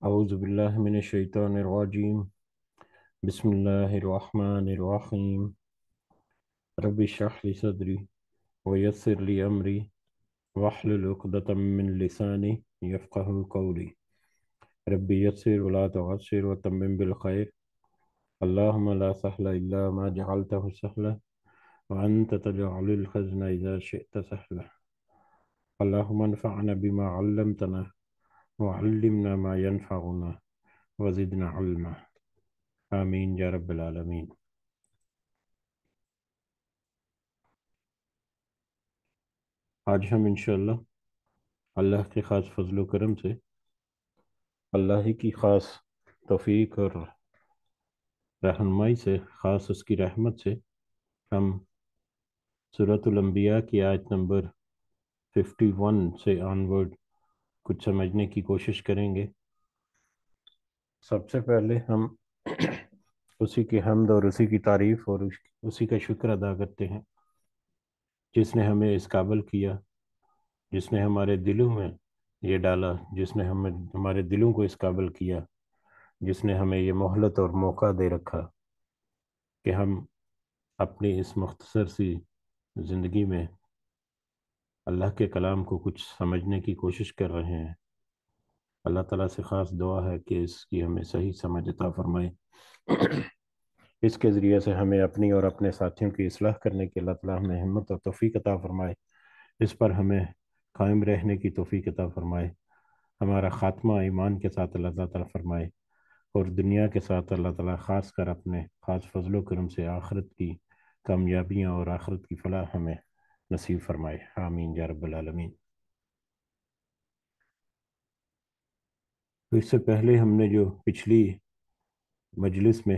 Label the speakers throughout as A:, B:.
A: أعوذ بالله من الشيطان الرجيم. بسم الله الرحمن الرحيم. رب اشرح لي صدري ويسر لي أمري واحلل عقدة من لساني يفقه قولي. رب يسر ولا تعسر وتمم بالخير. اللهم لا سهل إلا ما جعلته سهلا وأنت تجعل الحزن إذا شئت سهلا. اللهم انفعنا بما علمتنا وعلمنا ما ينفعنا وزدنا علما. آمين يا رب العالمين. آج ہم انشاءاللہ اللہ کے خاص فضل و کرم سے، اللہ ہی کی خاص توفیق اور رہنمائی سے، خاص اس کی رحمت سے، ہم سورۃ الانبیاء کی آیت نمبر 51 سے آنورڈ کچھ سمجھنے کی کوشش کریں گے۔ سب سے پہلے ہم اسی کی حمد اور اسی کی تعریف اور اسی کا شکر ادا کرتے ہیں جس نے ہمیں اس قابل کیا، جس نے ہمارے دلوں میں یہ ڈالا، جس نے ہمارے دلوں کو اس قابل کیا، جس نے ہمیں یہ مہلت اور موقع دے رکھا کہ ہم اپنی اس مختصر سی زندگی میں اللہ کے کلام کو کچھ سمجھنے کی کوشش کر رہے ہیں۔ اللہ تعالیٰ سے خاص دعا ہے کہ اس کی ہمیں صحیح سمجھ عطا فرمائے۔ اس کے ذریعے سے ہمیں اپنی اور اپنے ساتھیوں کی اصلاح کرنے کی اللہ تعالیٰ ہمیں ہمت اور توفیق عطا فرمائے۔ اس پر ہمیں قائم رہنے کی توفیق عطا فرمائے۔ ہمارا خاتمہ ایمان کے ساتھ اللہ تعالیٰ فرمائے، اور دنیا کے ساتھ اللہ تعالیٰ خاص کر اپنے خاص فضل و کرم سے آخرت کی کامیابیاں اور آخرت کی فلاح ہمیں نصیب فرمائے۔ آمین یا رب العالمین۔ تو اس سے پہلے ہم نے جو پچھلی مجلس میں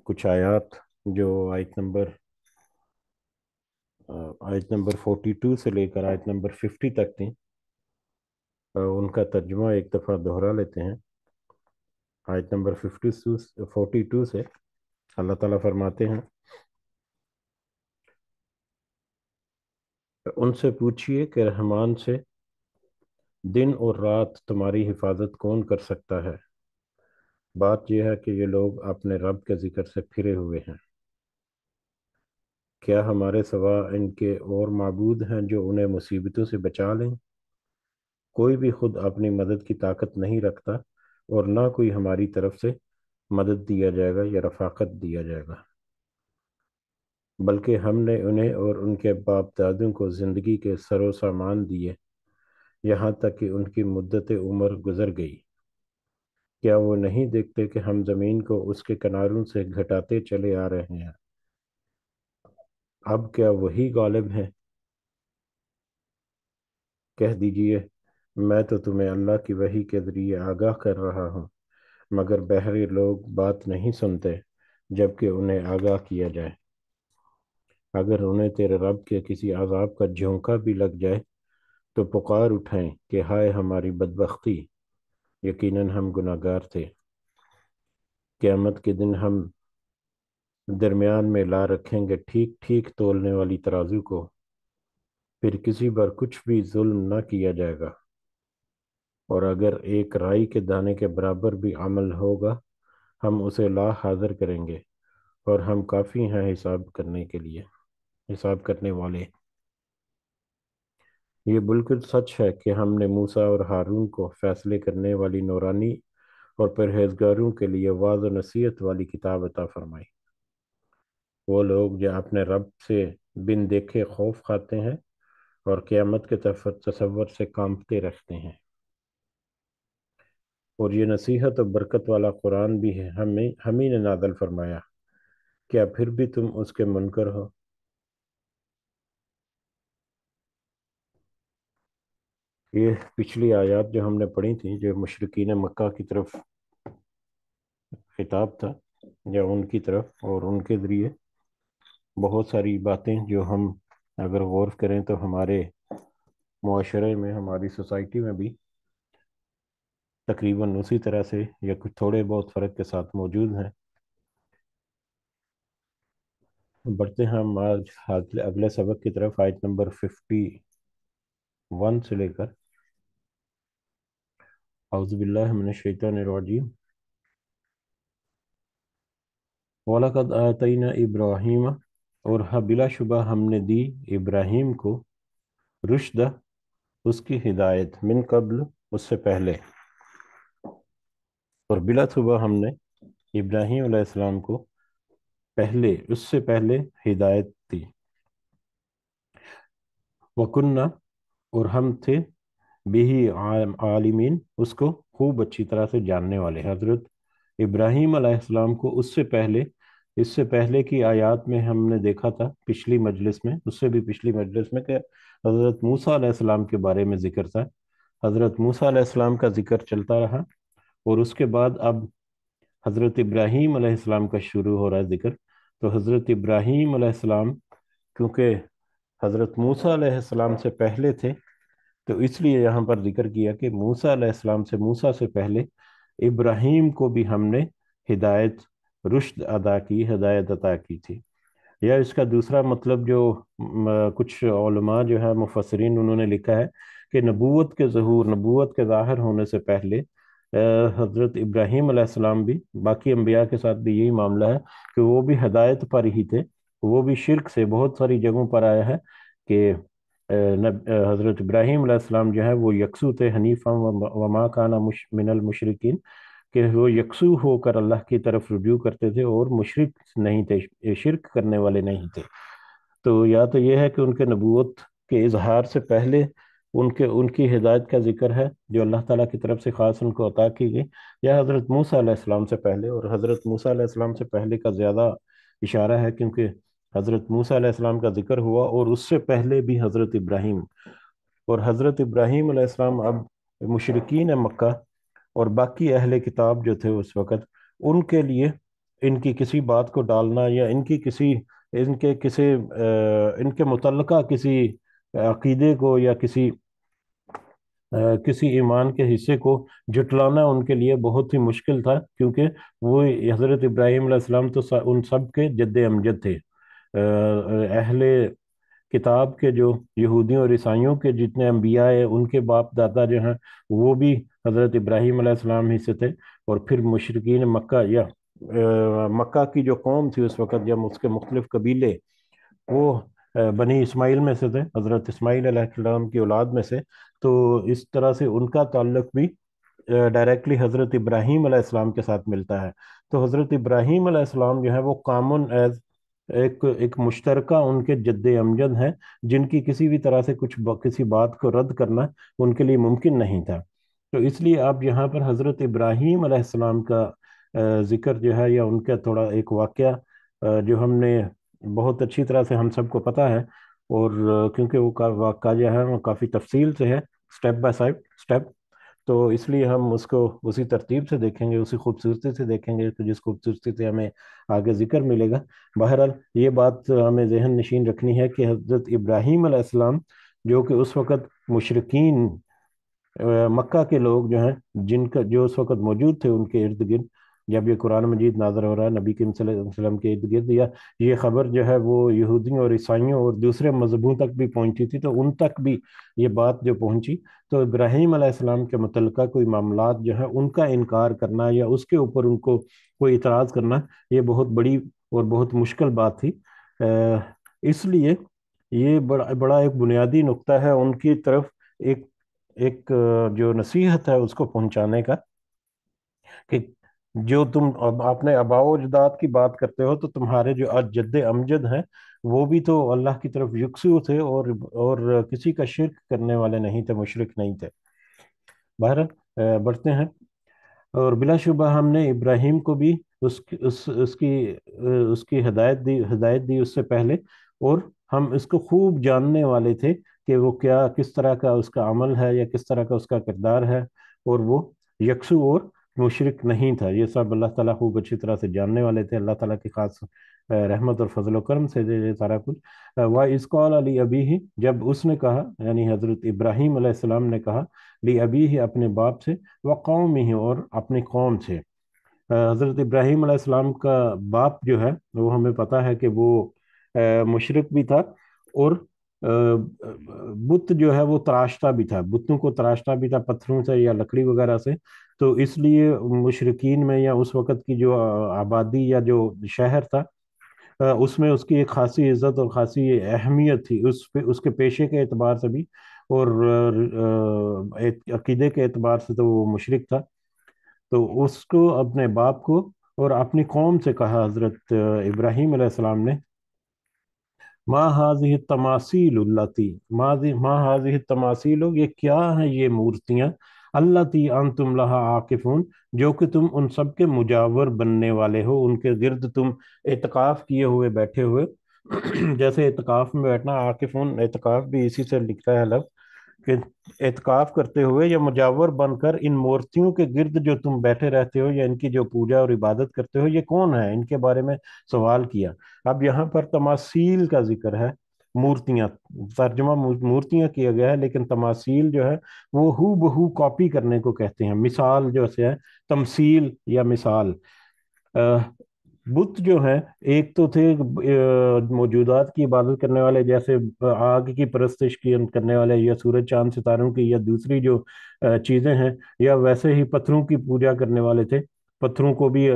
A: کچھ آیات جو آیت نمبر 42 سے لے کر آیت نمبر 50 تک تھیں، ان کا ترجمہ ایک دفعہ دہرا لیتے ہیں۔ آیت نمبر 42 سے اللہ تعالیٰ فرماتے ہیں، ان سے پوچھئے کہ رحمان سے دن اور رات تمہاری حفاظت کون کر سکتا ہے؟ بات یہ ہے کہ یہ لوگ اپنے رب کے ذکر سے پھرے ہوئے ہیں۔ کیا ہمارے سوا ان کے اور معبود ہیں جو انہیں مصیبتوں سے بچا لیں؟ کوئی بھی خود اپنی مدد کی طاقت نہیں رکھتا، اور نہ کوئی ہماری طرف سے مدد دیا جائے گا یا رفاقت دیا جائے گا، بلکہ ہم نے انہیں اور ان کے باپ دادوں کو زندگی کے سر و سامان دیے یہاں تک کہ ان کی مدت عمر گزر گئی۔ کیا وہ نہیں دیکھتے کہ ہم زمین کو اس کے کناروں سے گھٹاتے چلے آ رہے ہیں؟ اب کیا وہی غالب ہیں؟ کہہ دیجئے میں تو تمہیں اللہ کی وحی کے ذریعے آگاہ کر رہا ہوں، مگر بہرے لوگ بات نہیں سنتے جبکہ انہیں آگاہ کیا جائے۔ اگر انہیں تیرے رب کے کسی عذاب کا جھونکا بھی لگ جائے تو پکار اٹھائیں کہ ہائے ہماری بدبختی، یقیناً ہم گناہگار تھے۔ قیامت کے دن ہم درمیان میں لا رکھیں گے ٹھیک ٹھیک تولنے والی ترازو کو، پھر کسی پر کچھ بھی ظلم نہ کیا جائے گا، اور اگر ایک رائی کے دانے کے برابر بھی عمل ہوگا ہم اسے لا حاضر کریں گے، اور ہم کافی ہیں حساب کرنے کے لیے، حساب کرنے والے۔ یہ بالکل سچ ہے کہ ہم نے موسیٰ اور ہارون کو فیصلے کرنے والی نورانی اور پرہیزگاروں کے لیے واعظ و نصیحت والی کتاب عطا فرمائی۔ وہ لوگ جو اپنے رب سے بن دیکھے خوف کھاتے ہیں اور قیامت کے تصور سے کانپتے رہتے ہیں۔ اور یہ نصیحت و برکت والا قرآن بھی ہے ہم ہی نے نازل فرمایا، کیا پھر بھی تم اس کے منکر ہو؟ یہ پچھلی آیات جو ہم نے پڑھی تھیں، جو مشرکین مکہ کی طرف خطاب تھا، یا ان کی طرف، اور ان کے ذریعے بہت ساری باتیں جو ہم اگر غور کریں تو ہمارے معاشرے میں، ہماری سوسائٹی میں بھی تقریباً اسی طرح سے یا کچھ تھوڑے بہت فرق کے ساتھ موجود ہیں۔ بڑھتے ہیں ہم آج اگلے سبق کی طرف، آیت نمبر 51 سے لے کر اعوذ باللہ من الشیطان الرجیم وَلَقَدْ آتَيْنَا ابراہیم، اور بلا شبہ ہم نے دی ابراہیم کو رشدہ، اس کی ہدایت، من قبل، اس سے پہلے، اور بلا شبہ ہم نے ابراہیم علیہ السلام کو پہلے، اس سے پہلے ہدایت دی۔ وَكُنَّا، اور ہم تھے، بھی عالمین، اس کو خوب اچھی طرح سے جاننے والے۔ حضرت ابراہیم علیہ السلام کو اس سے پہلے کی آیات میں ہم نے دیکھا تھا، پچھلی مجلس میں، اس سے بھی پچھلی مجلس میں، کہ حضرت موسیٰ علیہ السلام کے بارے میں ذکر تھا۔ حضرت موسیٰ علیہ السلام کا ذکر چلتا رہا، اور اس کے بعد اب حضرت ابراہیم علیہ السلام کا شروع ہو رہا ہے ذکر۔ تو حضرت ابراہیم علیہ السلام کیونکہ حضرت موسیٰ علیہ السلام سے پہلے تھے، تو اس لیے یہاں پر ذکر کیا کہ موسیٰ سے پہلے ابراہیم کو بھی ہم نے ہدایت، رشد ہدایت عطا کی تھی۔ یا اس کا دوسرا مطلب جو کچھ علماء جو ہے مفسرین، انہوں نے لکھا ہے کہ نبوت کے ظاہر ہونے سے پہلے حضرت ابراہیم علیہ السلام بھی، باقی انبیاء کے ساتھ بھی یہی معاملہ ہے کہ وہ بھی ہدایت پر ہی تھے۔ وہ بھی شرک سے بہت ساری جگہوں پر آیا ہے کہ حضرت ابراہیم علیہ السلام جو ہے وہ یکسو تھے، حنیفا وما کان من المشرکین، کہ وہ یکسو ہو کر اللہ کی طرف رجوع کرتے تھے اور مشرک نہیں تھے، شرک کرنے والے نہیں تھے۔ تو یا تو یہ ہے کہ ان کے نبوت کے اظہار سے پہلے ان کی ہدایت کا ذکر ہے جو اللہ تعالیٰ کی طرف سے خاص ان کو عطا کی گئی، یا حضرت موسیٰ علیہ السلام سے پہلے۔ اور حضرت موسیٰ علیہ السلام سے پہلے کا زیادہ اشارہ ہے، کیونکہ حضرت موسیٰ علیہ السلام کا ذکر ہوا اور اس سے پہلے بھی حضرت ابراہیم، اور حضرت ابراہیم علیہ السلام اب مشرکین مکہ اور باقی اہل کتاب جو تھے اس وقت، ان کے لیے ان کی کسی بات کو ڈالنا، یا ان کے متعلقہ کسی عقیدے کو یا کسی ایمان کے حصے کو جٹلانا ان کے لیے بہت ہی مشکل تھا، کیونکہ وہ حضرت ابراہیم علیہ السلام تو ان سب کے جد امجد تھے۔ اہل کتاب کے جو یہودیوں اور عیسائیوں کے جتنے انبیاء ہیں، ان کے باپ دادا جو ہیں وہ بھی حضرت ابراہیم علیہ السلام ہی سے تھے۔ اور پھر مشرکین مکہ، یا مکہ کی جو قوم تھی اس وقت، یا اس کے مختلف قبیلے، وہ بنی اسماعیل میں سے تھے، حضرت اسماعیل علیہ السلام کی اولاد میں سے۔ تو اس طرح سے ان کا تعلق بھی ڈائریکٹلی حضرت ابراہیم علیہ السلام کے ساتھ ملتا ہے۔ تو حضرت ابراہیم علیہ السلام جو ہے وہ کامن ایز ایک مشترکہ ان کے جد امجد ہیں، جن کی کسی بھی طرح سے کسی بات کو رد کرنا ان کے لیے ممکن نہیں تھا۔ تو اس لیے آپ یہاں پر حضرت ابراہیم علیہ السلام کا ذکر جو ہے، یا ان کا تھوڑا ایک واقعہ جو ہم نے بہت اچھی طرح سے ہم سب کو پتہ ہے، اور کیونکہ وہ واقعہ جو ہے وہ کافی تفصیل سے ہے، سٹیپ بائی سٹیپ، تو اس لیے ہم اس کو اسی ترتیب سے دیکھیں گے، اسی خوبصورتی سے دیکھیں گے، تو جس خوبصورتی سے ہمیں آگے ذکر ملے گا۔ بہرحال یہ بات ہمیں ذہن نشین رکھنی ہے کہ حضرت ابراہیم علیہ السلام، جو کہ اس وقت مشرکین مکہ کے لوگ جو ہیں، جو اس وقت موجود تھے ان کے ارد گرد، جب یہ قرآن مجید نازل ہو رہا ہے نبی کریم صلی اللہ علیہ وسلم کے ارد گرد، یا یہ خبر جو ہے وہ یہودیوں اور عیسائیوں اور دوسرے مذہبوں تک بھی پہنچی تھی، تو ان تک بھی یہ بات جو پہنچی، تو ابراہیم علیہ السلام کے متعلقہ کوئی معاملات جو ہے ان کا انکار کرنا، یا اس کے اوپر ان کو کوئی اعتراض کرنا، یہ بہت بڑی اور بہت مشکل بات تھی۔ اس لیے یہ بڑا ایک بنیادی نقطہ ہے ان کی طرف، ایک جو نصیحت ہے اس کو پہنچانے کا، کہ جو تم اپنے آباء و اجداد کی بات کرتے ہو، تو تمہارے جو جد امجد ہیں وہ بھی تو اللہ کی طرف یکسو تھے، اور کسی کا شرک کرنے والے نہیں تھے، مشرک نہیں تھے۔ بہرحال بڑھتے ہیں۔ اور بلا شبہ ہم نے ابراہیم کو بھی اس کی ہدایت دی اس سے پہلے، اور ہم اس کو خوب جاننے والے تھے کہ وہ کس طرح کا اس کا عمل ہے، یا کس طرح کا اس کا کردار ہے، اور وہ یکسو اور مشرک نہیں تھا۔ یہ سب اللہ تعالیٰ خوب اچھی طرح سے جاننے والے تھے، اللہ تعالیٰ کی خاص رحمت اور فضل و کرم سے یہ سارا کچھ۔ وَإِذْ قَالَ لِأَبِيهِ، جب اس نے کہا، یعنی حضرت ابراہیم علیہ السلام نے کہا، لِأَبِيهِ، اپنے باپ سے، وَقَوْمِهِ، اور اپنی قوم سے۔ حضرت ابراہیم علیہ السلام کا باپ جو ہے وہ ہمیں پتہ ہے کہ وہ مشرک بھی تھا، اور बुत जो है वो तराशता भी था, बुतों को तराशता भी था पत्थरों से या लकड़ी वगैरह से। तो इसलिए मुशरिकीन में या उस वक़्त की जो आबादी या जो शहर था, उसमें उसकी एक खासी इज्जत और खासी अहमियत थी, उस पे उसके पेशे के एतबार से भी, और अकीदे के एतबार से तो वो मुशरिक था। तो उसको, अपने बाप को और अपनी कौम से कहा हजरत इब्राहीम अलैहिस्सलाम ने, माँ हाजिह तमासील उल्लती, माँ हाजिह तमासील, ये क्या है ये मूर्तियां, अल्लती अंतुम लहा आकिफून, जो कि तुम उन सब के मुजावर बनने वाले हो, उनके गिर्द तुम एतकाफ किए हुए बैठे हुए। जैसे एतकाफ में बैठना, आकिफून एतकाफ भी इसी से लिखता है लफ्ज, कि एतकाफ करते हुए या मुजावर बनकर इन मूर्तियों के गिर्द जो तुम बैठे रहते हो या इनकी जो पूजा और इबादत करते हो, ये कौन है, इनके बारे में सवाल किया। अब यहाँ पर तमासील का जिक्र है, मूर्तियां, तर्जुमा मूर्तियां किया गया है, लेकिन तमासील जो है वो हू बहू कॉपी करने को कहते हैं। मिसाल जो है तमसील या मिसाल। बुत जो है, एक तो थे मौजूदात की इबादत करने वाले, जैसे आग की परस्तिश की करने वाले, या सूरज चांद सितारों की, या दूसरी जो चीजें हैं, या वैसे ही पत्थरों की पूजा करने वाले थे, पत्थरों को भी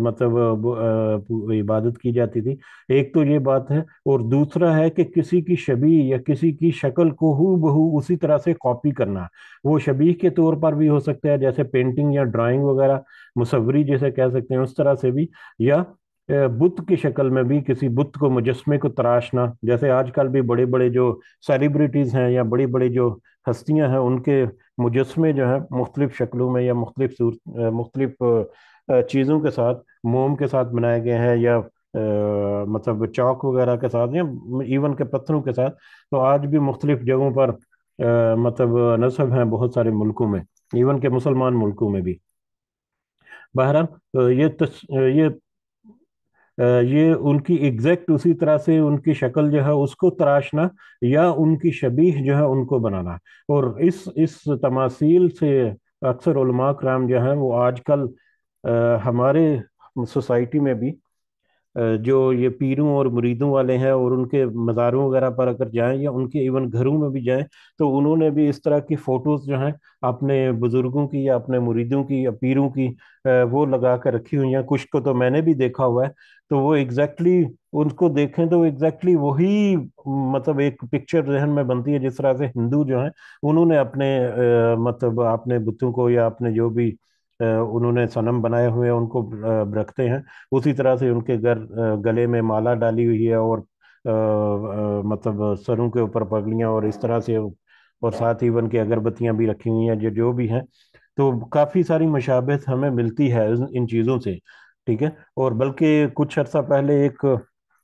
A: मतलब इबादत की जाती थी। एक तो ये बात है, और दूसरा है कि किसी की शबीह या किसी की शक्ल को हू बहू उसी तरह से कॉपी करना। वो शबीह के तौर पर भी हो सकता है, जैसे पेंटिंग या ड्राइंग वगैरह, मुसव्वरी जिसे कह सकते हैं, उस तरह से भी, या बुत की शक्ल में भी किसी बुत को, मुजस्मे को तराशना। जैसे आजकल भी बड़े बड़े जो सेलिब्रिटीज हैं या बड़ी बड़ी जो हस्तियां हैं, उनके मुजस्मे जो है मुख्तलिफ शक्लों में या मुख्तलिफ चीज़ों के साथ, मोम के साथ बनाए गए हैं, या मतलब चौक वगैरह के साथ, या इवन के पत्थरों के साथ। तो आज भी मुख्तलिफ जगहों पर मतलब नस्ब हैं बहुत सारे मुल्कों में, इवन के मुसलमान मुल्कों में भी। बहरहाल ये उनकी एग्जैक्ट उसी तरह से उनकी शक्ल जो है उसको तराशना, या उनकी शबीह जो है उनको बनाना। और इस तमासील से अक्सर उलमा कराम जो है वो आजकल हमारे सोसाइटी में भी, जो ये पीरों और मुरीदों वाले हैं, और उनके मज़ारों वगैरह पर अगर जाएं या उनके इवन घरों में भी जाएं, तो उन्होंने भी इस तरह की फ़ोटोज़ जो हैं अपने बुज़ुर्गों की या अपने मुरीदों की या पीरों की, वो लगा कर रखी हुई हैं। कुछ को तो मैंने भी देखा हुआ है। तो वो उनको देखें तो एग्जैक्टली वही, मतलब एक पिक्चर जहन में बनती है, जिस तरह से हिंदू जो हैं उन्होंने अपने मतलब अपने बुतों को या अपने जो भी उन्होंने सनम बनाए हुए हैं उनको रखते हैं। उसी तरह से उनके गले में माला डाली हुई है, और मतलब सरों के ऊपर पगड़ियाँ, और इस तरह से, और साथ ही उनकी अगरबत्तियां भी रखी हुई हैं, जो जो भी हैं। तो काफ़ी सारी मशाबहत हमें मिलती है इन चीज़ों से। ठीक है। और बल्कि कुछ अर्सा पहले एक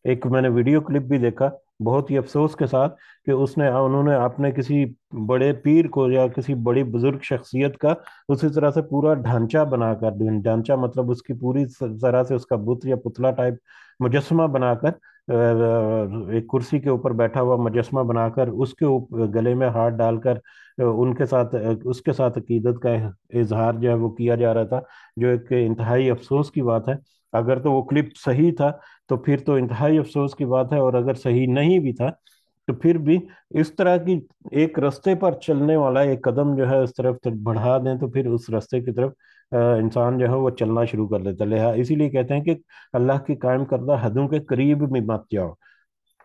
A: एक मैंने वीडियो क्लिप भी देखा, बहुत ही अफसोस के साथ, कि उन्होंने अपने किसी बड़े पीर को या किसी बड़ी बुजुर्ग शख्सियत का उसी तरह से पूरा ढांचा बनाकर, ढांचा मतलब उसकी पूरी तरह से उसका बुत या पुतला टाइप मुजस्समा बनाकर, एक कुर्सी के ऊपर बैठा हुआ मुजस्समा बनाकर, उसके गले में हाथ डालकर उसके साथ अकीदत का इजहार जो है वो किया जा रहा था, जो एक इंतहाई अफसोस की बात है। अगर तो वो क्लिप सही था तो फिर तो इंतहाई अफसोस की बात है, और अगर सही नहीं भी था तो फिर भी इस तरह की एक रास्ते पर चलने वाला एक कदम जो है उस तरफ बढ़ा दें, तो फिर उस रास्ते की तरफ इंसान जो है वो चलना शुरू कर देता है। इसीलिए कहते हैं कि अल्लाह की कायम करदा हदों के करीब भी मत जाओ।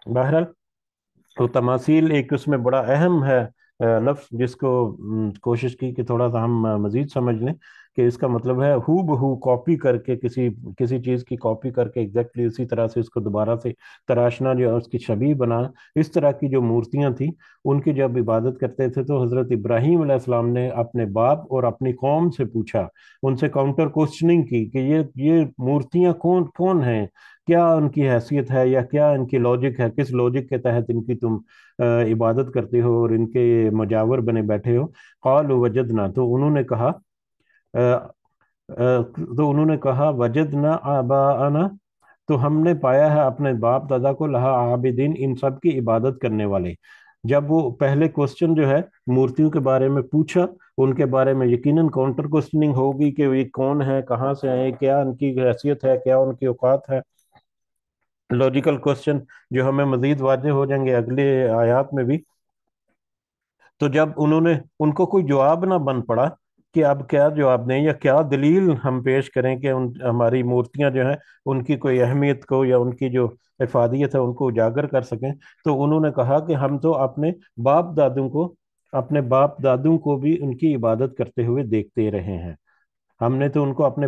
A: बहरहाल, तो तमासील एक उसमें बड़ा अहम है लफ्ज, जिसको कोशिश की कि थोड़ा सा हम मजीद समझ लें, कि इसका मतलब है हू बहू कॉपी करके, किसी किसी चीज़ की कॉपी करके एग्जैक्टली उसी तरह से उसको दोबारा से तराशना, जो है उसकी छवि बनाना। इस तरह की जो मूर्तियां थी, उनकी जब इबादत करते थे, तो हज़रत इब्राहीम अलैहिस्सलाम ने अपने बाप और अपनी कौम से पूछा, उनसे काउंटर क्वेश्चनिंग की, कि ये मूर्तियां कौन कौन हैं, क्या उनकी हैसियत है, या क्या इनकी लॉजिक है, किस लॉजिक के तहत इनकी तुम इबादत करते हो और इनके मजावर बने बैठे हो। क़ालू वजदना, तो उन्होंने कहा वजदना आबाअना, तो हमने पाया है अपने बाप दादा को, लहा आबिदीन, इन सब की इबादत करने वाले। जब वो पहले क्वेश्चन जो है मूर्तियों के बारे में पूछा, उनके बारे में यकीनन काउंटर क्वेश्चनिंग होगी, कि ये कौन है, कहाँ से आए, क्या उनकी हैसियत है, क्या उनकी औकात है। लॉजिकल क्वेश्चन जो हमें मजीद वाज़ेह हो जाएंगे अगले आयात में भी। तो जब उन्होंने उनको कोई जवाब ना बन पड़ा कि अब क्या जवाब दें या क्या दलील हम पेश करें कि उन हमारी मूर्तियां जो हैं उनकी कोई अहमियत को या उनकी जो इफादियत है उनको उजागर कर सकें, तो उन्होंने कहा कि हम तो अपने बाप दादों को भी उनकी इबादत करते हुए देखते रहे हैं। हमने तो उनको अपने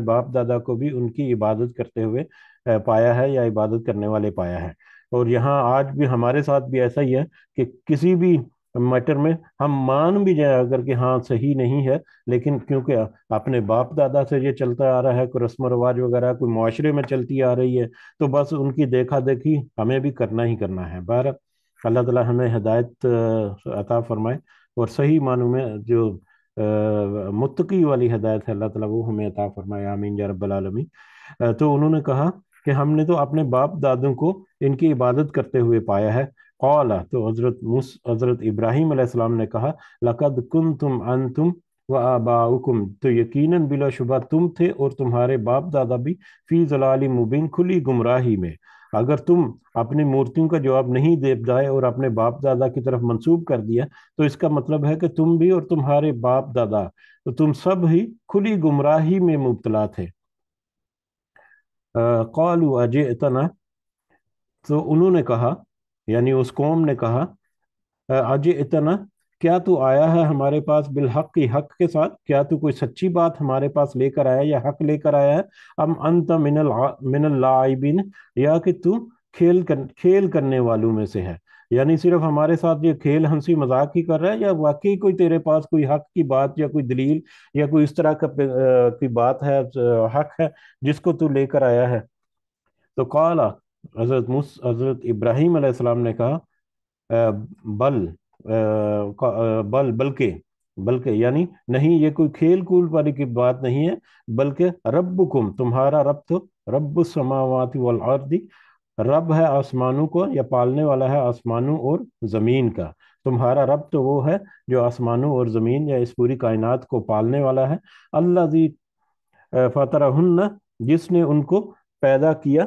A: बाप दादा को भी उनकी इबादत करते हुए पाया है या इबादत करने वाले पाया है। और यहाँ आज भी हमारे साथ भी ऐसा ही है कि किसी भी मैटर में हम मान भी जाए अगर कि हाँ सही नहीं है, लेकिन क्योंकि अपने बाप दादा से ये चलता आ रहा है, कोई रस्म रिवाज वगैरह कोई माशरे में चलती आ रही है, तो बस उनकी देखा देखी हमें भी करना ही करना है। बार अल्लाह ताला हमें हिदायत अता फरमाए और सही मानों में जो मुत्तकी वाली हिदायत है अल्लाह ताला वो हमें अता फरमाए, आमीन या रब्बल आलमीन। तो उन्होंने कहा कि हमने तो अपने बाप दादों को इनकी इबादत करते हुए पाया है। कौला, तो हजरत इब्राहीम अलैहिस्सलाम ने कहा, लक़द कुंतुम अंतुम व आबाउकुम, तो यकीनन बिलाशुबा तुम थे और तुम्हारे बाप दादा भी फी ज़लालिम मुबीन, खुली गुमराही में। अगर तुम अपनी मूर्तियों का जवाब नहीं दे पाए और अपने बाप दादा की तरफ मंसूब कर दिया, तो इसका मतलब है कि तुम भी और तुम्हारे बाप दादा, तो तुम सब ही खुली गुमराही में मुब्तला थे। क़ालू अजिअतना, तो उन्होंने कहा, यानी उस कौम ने कहा, अजिअतना, क्या तू आया है हमारे पास बिल हक की, हक के साथ, क्या तू कोई सच्ची बात हमारे पास लेकर आया या हक लेकर आया है? अम अंत मिनल लाइबिन, या कि तू खेल करने वालों में से है? यानी सिर्फ हमारे साथ ये खेल हंसी मजाक ही कर रहा है, या वाकई कोई तेरे पास कोई हक की बात या कोई दलील या कोई इस तरह की बात है, हक है जिसको तू लेकर आया है? तो काला, हजरत इब्राहीम अलैहिस्सलाम ने कहा, बल बल बल्कि, यानी नहीं, ये कोई खेल कूल वाली की बात नहीं है, बल्कि रब्बुकुम, तुम्हारा रब तो रब्बुस समावाति वल अर्दी, रब है आसमानों को या पालने वाला है आसमानों और जमीन का। तुम्हारा रब तो वो है जो आसमानों और जमीन या इस पूरी कायनात को पालने वाला है। अल्लाह जी फतरहुन्ना, जिसने उनको पैदा किया,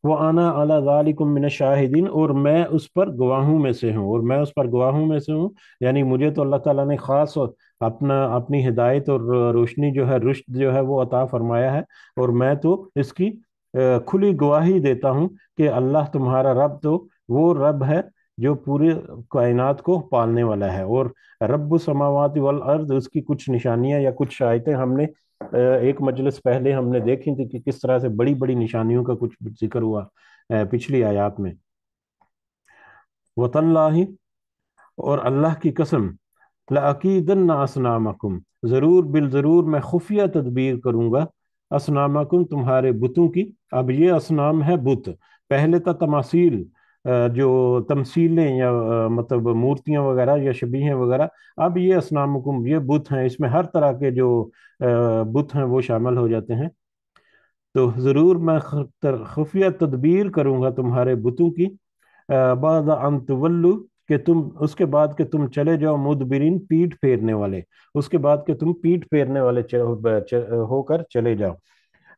A: वो आना अला ज़ालिकुम मिन शाहिदीन, और मैं उस पर गवाहों में से हूँ, यानी मुझे तो अल्लाह ताला ने ख़ास अपनी हिदायत और रोशनी जो है, रुश्द जो है वो अता फरमाया है, और मैं तो इसकी खुली गवाही देता हूँ कि अल्लाह तुम्हारा रब तो वो रब है जो पूरी कायनात को पालने वाला है। और रब्बु समावाति वल अर्द, उसकी कुछ निशानियां या कुछ आयतें हमने एक मजलिस पहले हमने देखी थी कि किस तरह से बड़ी बड़ी निशानियों का कुछ जिक्र हुआ पिछली आयत में। वतल्लाहि, और अल्लाह की कसम, लअकीदन्ना असनामकुम, ज़रूर बिल ज़रूर मैं खुफिया तदबीर करूँगा, असनामकुम, तुम्हारे बुतों की। अब ये असनाम है बुत, पहले था तमासील, जो तमसीलें या मतलब मूर्तियां वगैरह या शबीहें वगैरह। अब ये असनामकुम, ये बुत हैं, इसमें हर तरह के जो बुत हैं वो शामिल हो जाते हैं। तो ज़रूर मैं खुफिया तदबीर करूँगा तुम्हारे बुतों की, बाद अन तुवल्लु, कि तुम उसके बाद कि तुम चले जाओ, मुदबिरीन, पीठ फेरने वाले, उसके बाद कि तुम पीठ फेरने वाले होकर चले जाओ।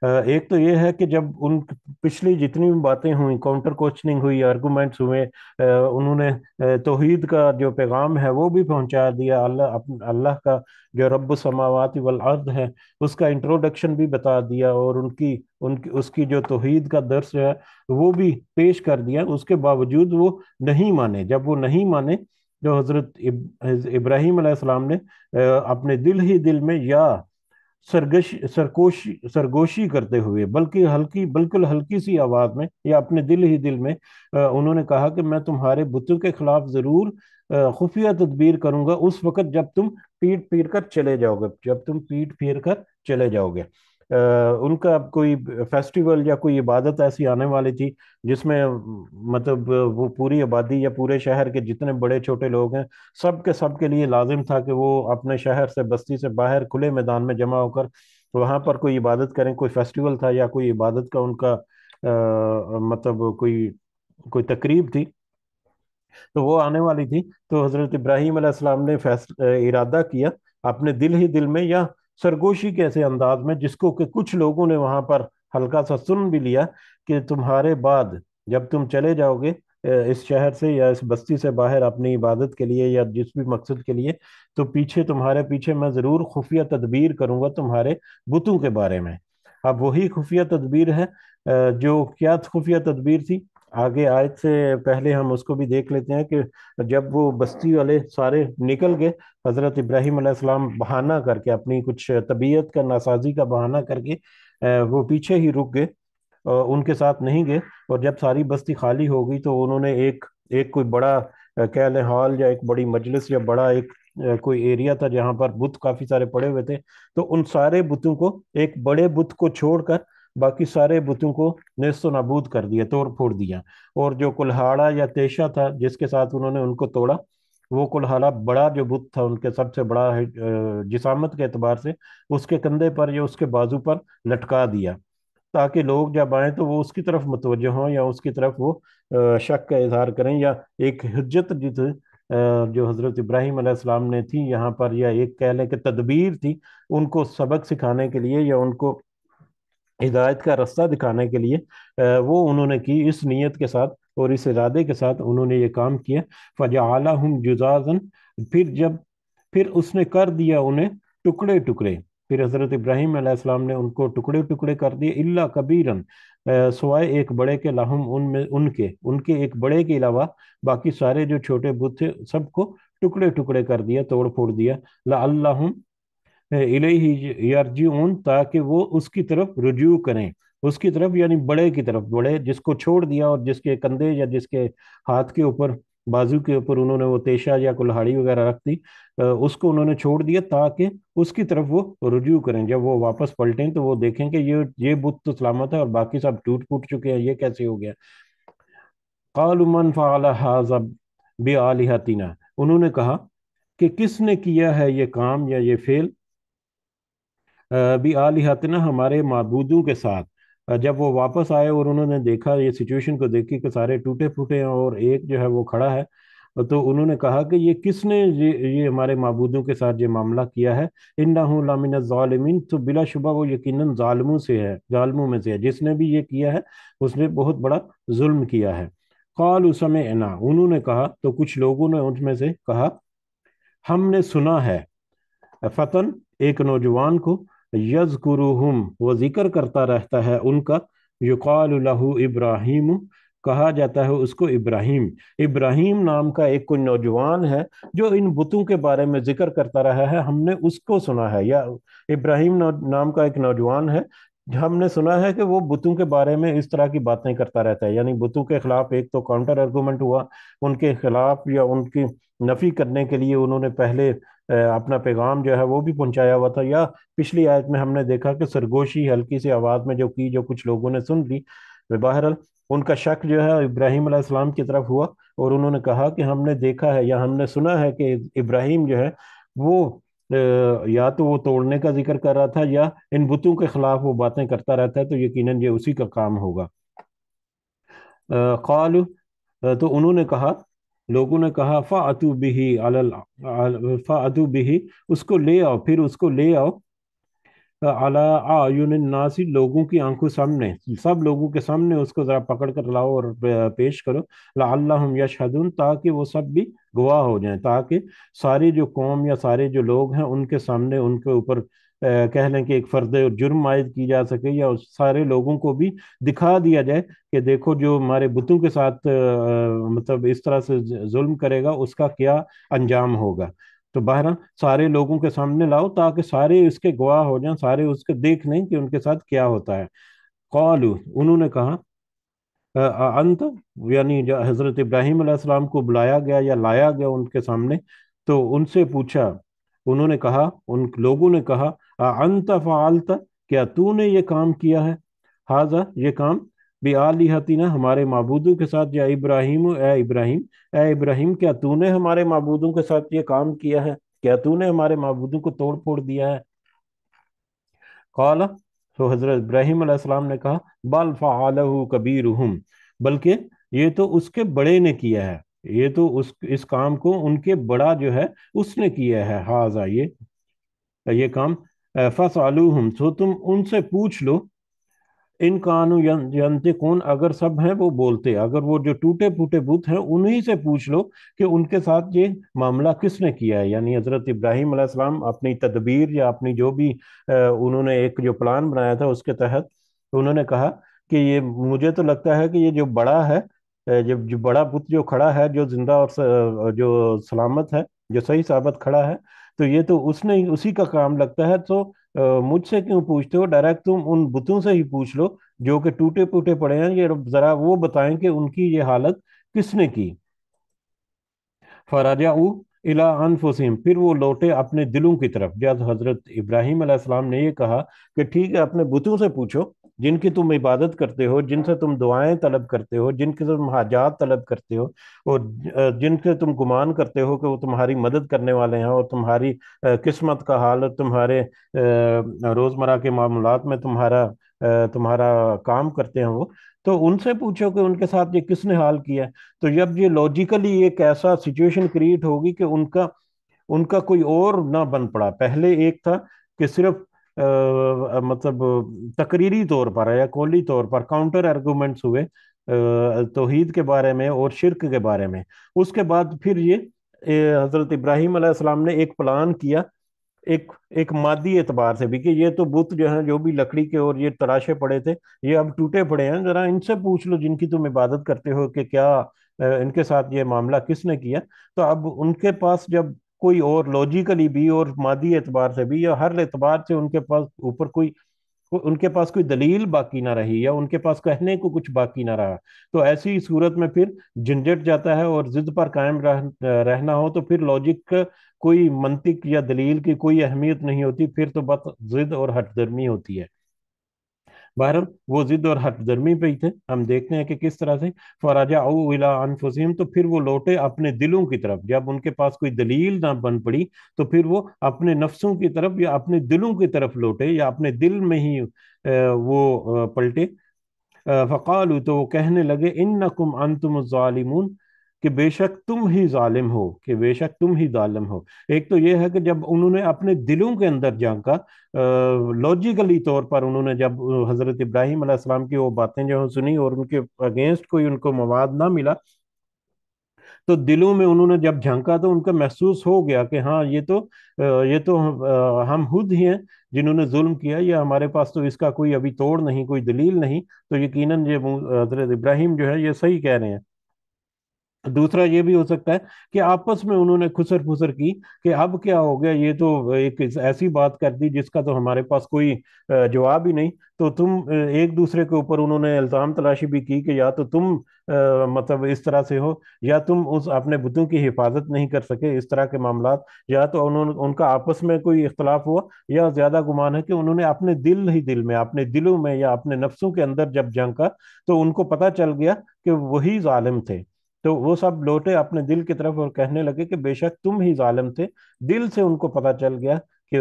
A: एक तो ये है कि जब उन पिछली जितनी भी बातें हुई, काउंटर क्वेश्चनिंग हुई, आर्गुमेंट्स हुए, उन्होंने तौहीद का जो पैगाम है वो भी पहुंचा दिया, अल्लाह का जो रब्बु समावाति वल अर्द है उसका इंट्रोडक्शन भी बता दिया, और उनकी उनकी उसकी जो तौहीद का दर्स है वो भी पेश कर दिया। उसके बावजूद वो नहीं माने। जब वो नहीं माने, जो हजरत इब्राहीम अलैहिस्सलाम ने अपने दिल ही दिल में या सरगोशी करते हुए, बल्कि हल्की, बिल्कुल हल्की सी आवाज में या अपने दिल ही दिल में उन्होंने कहा कि मैं तुम्हारे बुतों के खिलाफ जरूर खुफिया तदबीर करूंगा उस वक्त जब तुम पीठ फेर कर चले जाओगे, उनका कोई फेस्टिवल या कोई इबादत ऐसी आने वाली थी जिसमें मतलब वो पूरी आबादी या पूरे शहर के जितने बड़े छोटे लोग हैं सब के सब के लिए लाजिम था कि वो अपने शहर से, बस्ती से बाहर खुले मैदान में जमा होकर वहां पर कोई इबादत करें। कोई फेस्टिवल था या कोई इबादत का उनका मतलब कोई तकरीब थी, तो वो आने वाली थी। तो हजरत इब्राहीम अलैहिस्सलाम ने इरादा किया अपने दिल ही दिल में या सरगोशी के ऐसे अंदाज में जिसको कि कुछ लोगों ने वहां पर हल्का सा सुन भी लिया कि तुम्हारे बाद जब तुम चले जाओगे इस शहर से या इस बस्ती से बाहर अपनी इबादत के लिए या जिस भी मकसद के लिए, तो पीछे तुम्हारे पीछे मैं जरूर खुफिया तदबीर करूंगा तुम्हारे बुतों के बारे में। अब वही खुफिया तदबीर है, जो क्या खुफिया तदबीर थी, आगे आयत से पहले हम उसको भी देख लेते हैं कि जब वो बस्ती वाले सारे निकल गए, हजरत इब्राहिम अलैहिस्सलाम बहाना करके, अपनी कुछ तबीयत का नासाजी का बहाना करके वो पीछे ही रुक गए, उनके साथ नहीं गए। और जब सारी बस्ती खाली हो गई तो उन्होंने एक एक कोई बड़ा कह लें हॉल या एक बड़ी मजलिस या बड़ा एक कोई एरिया था जहां पर बुत काफी सारे पड़े हुए थे, तो उन सारे बुतों को, एक बड़े बुत को छोड़कर बाकी सारे बुतों को नेस्तो नाबूद कर दिया, तोड़ फोड़ दिया। और जो कुल्हाड़ा या तेशा था जिसके साथ उन्होंने उनको तोड़ा, वो कुल्हाड़ा बड़ा जो बुत था उनके सबसे बड़ा है जिसामत के एतबार से, उसके कंधे पर या उसके बाजू पर लटका दिया, ताकि लोग जब आए तो वो उसकी तरफ मुतवज्जह हों या उसकी तरफ वो शक का इजहार करें, या एक हिज्जत जो हजरत इब्राहिम अलैहिस्सलाम ने थी यहाँ पर, या एक कह लें कि तदबीर थी उनको सबक सिखाने के लिए या उनको हिदायत का रास्ता दिखाने के लिए, वो उन्होंने की इस नीयत के साथ और इस इरादे के साथ उन्होंने ये काम किया। फजअलहुम जुजाजन, फिर उसने कर दिया उन्हें टुकड़े टुकड़े। फिर हजरत इब्राहिम अलैहिस्सलाम ने उनको टुकड़े टुकड़े कर दिए, इल्ला कबीरन, सिवाय एक बड़े के, लाहुम उनमें उनके उनके एक बड़े के अलावा बाकी सारे जो छोटे बुत थे सबको टुकड़े टुकड़े कर दिया, तोड़ फोड़ दिया। ला इलैहि यरजिऊन, ताकि वो उसकी तरफ रुजू करें, उसकी तरफ यानी बड़े की तरफ, बड़े जिसको छोड़ दिया और जिसके कंधे या जिसके हाथ के ऊपर, बाजू के ऊपर उन्होंने वो तेशा या कुल्हाड़ी वगैरह रख दी, उसको उन्होंने छोड़ दिया ताकि उसकी तरफ वो रुजू करें। जब वो वापस पलटें तो वो देखें कि ये बुत तो सलामत है और बाकी सब टूट फूट चुके हैं, ये कैसे हो गया। क़ालू मन फ़अल हाज़ा बिआलिहतिना, उन्होंने कहा कि किसने किया है ये काम या ये फेल भी आलिहतना, हमारे माबूदों के साथ। जब वो वापस आए और उन्होंने देखा, ये सिचुएशन को देखी कि सारे टूटे फूटे हैं और एक जो है वो खड़ा है, तो उन्होंने कहा कि ये किसने ये हमारे माबूदों के साथ ये मामला किया है। इन्नहु लमिन ज़ालिमीन, तो बिलाशुबा वो यकीनन जालिमों से है, जालिमों में से है, जिसने भी ये किया है उसने बहुत बड़ा जुल्म किया है। क़ालू समिअना, उन्होंने कहा, तो कुछ लोगों ने उनमें से कहा, हमने सुना है, फतन, एक नौजवान को, यज़कुरुहुम, वो जिक्र करता रहता है उनका, युकाल लहू इब्राहिम, कहा जाता है उसको इब्राहिम। इब्राहिम नाम का एक कोई नौजवान है जो इन बुतों के बारे में जिक्र करता रहा है, हमने उसको सुना है। या इब्राहिम नाम का एक नौजवान है, हमने सुना है कि वो बुतों के बारे में इस तरह की बातें करता रहता है, यानी बुतों के खिलाफ एक तो काउंटर आर्गूमेंट हुआ, उनके खिलाफ या उनकी नफी करने के लिए उन्होंने पहले अपना पैगाम जो है वो भी पहुंचाया हुआ था। या पिछली आयत में हमने देखा कि सरगोशी हल्की सी आवाज में जो की, जो कुछ लोगों ने सुन ली, बहरहाल उनका शक जो है इब्राहिम अलैहिस्सलाम की तरफ हुआ और उन्होंने कहा कि हमने देखा है या हमने सुना है कि इब्राहिम जो है वो या तो वो तोड़ने का जिक्र कर रहा था या इन बुतों के खिलाफ वो बातें करता रहता है, तो यकीनन ये उसी का काम होगा। क़ालू, तो उन्होंने कहा, लोगों ने कहा, फ़ाअतू बिही फ़ाअतू बिही, उसको ले आओ, फिर उसको ले आओ, अला आयुन नासी, लोगों की आंखों सामने, सब लोगों के सामने उसको जरा पकड़ कर लाओ और पेश करो, लअल्लहुम यशहदून, ताकि वो सब भी गवाह हो जाएं, ताकि सारी जो कौम या सारे जो लोग हैं उनके सामने उनके ऊपर कह लें कि एक फर्द जुर्म आयद की जा सके, या उस सारे लोगों को भी दिखा दिया जाए कि देखो जो हमारे बुतों के साथ मतलब इस तरह से जुल्म करेगा उसका क्या अंजाम होगा। तो बहरहाल सारे लोगों के सामने लाओ ताकि सारे इसके गवाह हो जाएं, सारे उसके देख लें कि उनके साथ क्या होता है। कौलू, उन्होंने कहा, अंत, यानी जो हजरत इब्राहिम अलैहिस्सलाम को बुलाया गया या लाया गया उनके सामने, तो उनसे पूछा, उन्होंने कहा, उन लोगों ने कहा, अंत फ़अलत, क्या तूने ये काम किया है, हाजा, ये काम, बि आलिहतिना, हमारे माबूदों के साथ, या इब्राहिम, ए इब्राहिम, क्या तूने हमारे माबूदों के साथ ये काम किया है, क्या तूने हमारे माबूदों को तोड़ फोड़ दिया है। कौला, तो हजरत इब्राहिम अलैहिस्सलाम ने कहा, बल फ़अलहु कबीरुहुम, बल्कि ये तो उसके बड़े ने किया है, ये तो उस इस काम को उनके बड़ा जो है उसने किया है, हाजा, ये काम, फसअलूहुम, तो तुम उनसे पूछ लो, इन कानू यंतिकून, अगर सब हैं वो बोलते, अगर वो जो टूटे फूटे बुत हैं उन्हीं से पूछ लो कि उनके साथ ये मामला किसने किया है। यानी हजरत इब्राहिम अलैहिस्सलाम अपनी तदबीर या अपनी जो भी उन्होंने एक जो प्लान बनाया था उसके तहत उन्होंने कहा कि ये मुझे तो लगता है कि ये जो बड़ा है, जब जो बड़ा बुत जो खड़ा है, जो जिंदा और जो सलामत है, जो सही साबित खड़ा है, तो ये तो उसने उसी का काम लगता है। तो मुझसे क्यों पूछते हो, डायरेक्ट तुम उन बुतों से ही पूछ लो जो कि टूटे फूटे पड़े हैं, ये जरा वो बताएं कि उनकी ये हालत किसने की। फराजाऊ इला अनफुसिहिम, फिर वो लौटे अपने दिलों की तरफ। जब हजरत इब्राहिम अलैहिस्सलाम ने ये कहा कि ठीक है, अपने बुतों से पूछो जिनकी तुम इबादत करते हो, जिनसे तुम दुआएं तलब करते हो, जिनके तुम हाजात तलब करते हो, और जिनसे तुम गुमान करते हो कि वो तुम्हारी मदद करने वाले हैं और तुम्हारी किस्मत का हाल और तुम्हारे रोजमर्रा के मामलात में तुम्हारा काम करते हैं वो, तो उनसे पूछो कि उनके साथ ये किसने हाल किया है। तो जब ये लॉजिकली एक ऐसा सिचुएशन क्रिएट होगी कि उनका उनका कोई और ना बन पड़ा। पहले एक था कि सिर्फ मतलब तकरीरी तौर पर या कौली तौर पर काउंटर आर्गुमेंट्स हुए तौहीद के बारे में और शिरक के बारे में। उसके बाद फिर ये हजरत इब्राहिम अलैहिस्सलाम ने एक प्लान किया, एक एक मादी एतबार से भी, कि ये तो बुत जो है, जो भी लकड़ी के और ये तराशे पड़े थे, ये अब टूटे पड़े हैं, जरा इनसे पूछ लो जिनकी तुम इबादत करते हो कि क्या इनके साथ ये मामला किसने किया। तो अब उनके पास जब कोई और लॉजिकली भी और मादी एतबार से भी या हर एतबार से उनके पास ऊपर उनके पास कोई दलील बाकी ना रही या उनके पास कहने को कुछ बाकी ना रहा, तो ऐसी सूरत में फिर झंझट जाता है। और जिद पर कायम रहना हो तो फिर लॉजिक का कोई मंतिक या दलील की कोई अहमियत नहीं होती, फिर तो बस जिद और हठधर्मी होती है। बहरहाल वो जिद और हठधर्मी पे ही थे। हम देखते हैं कि किस तरह से फराजा इला अनफुसिहिम, तो फिर वो लौटे अपने दिलों की तरफ। जब उनके पास कोई दलील ना बन पड़ी तो फिर वो अपने नफ्सों की तरफ या अपने दिलों की तरफ लौटे या अपने दिल में ही वो पलटे। फ़क़ालू, तो वो कहने लगे, इन्नकुम अंतुम ज़ालिमून, कि बेशक तुम ही जालिम हो, कि बेशक तुम ही जालिम हो। एक तो ये है कि जब उन्होंने अपने दिलों के अंदर झांका, लॉजिकली तौर पर उन्होंने जब हजरत इब्राहिम अलैहिस्सलाम की वो बातें जो सुनी और उनके अगेंस्ट कोई उनको मवाद ना मिला, तो दिलों में उन्होंने जब झांका तो उनका महसूस हो गया कि हाँ, ये तो हम खुद ही हैं जिन्होंने जुल्म किया, या हमारे पास तो इसका कोई अभी तोड़ नहीं, कोई दलील नहीं। तो यकीनन ये हजरत इब्राहिम जो है ये सही कह रहे हैं। दूसरा ये भी हो सकता है कि आपस में उन्होंने खुसर फुसर की कि अब क्या हो गया, ये तो एक ऐसी बात कर दी जिसका तो हमारे पास कोई जवाब ही नहीं। तो तुम एक दूसरे के ऊपर उन्होंने इल्जाम तलाशी भी की कि या तो तुम मतलब इस तरह से हो, या तुम उस अपने बुतों की हिफाजत नहीं कर सके, इस तरह के मामलात। या तो उन्होंने उनका आपस में कोई इख्तलाफ हुआ, या ज्यादा गुमान है कि उन्होंने अपने दिल ही दिल में, अपने दिलों में या अपने नफ्सों के अंदर जब झांका तो उनको पता चल गया कि वही जालिम थे। तो वो सब लौटे अपने दिल की तरफ और कहने लगे कि बेशक तुम ही जालिम थे। दिल से उनको पता चल गया कि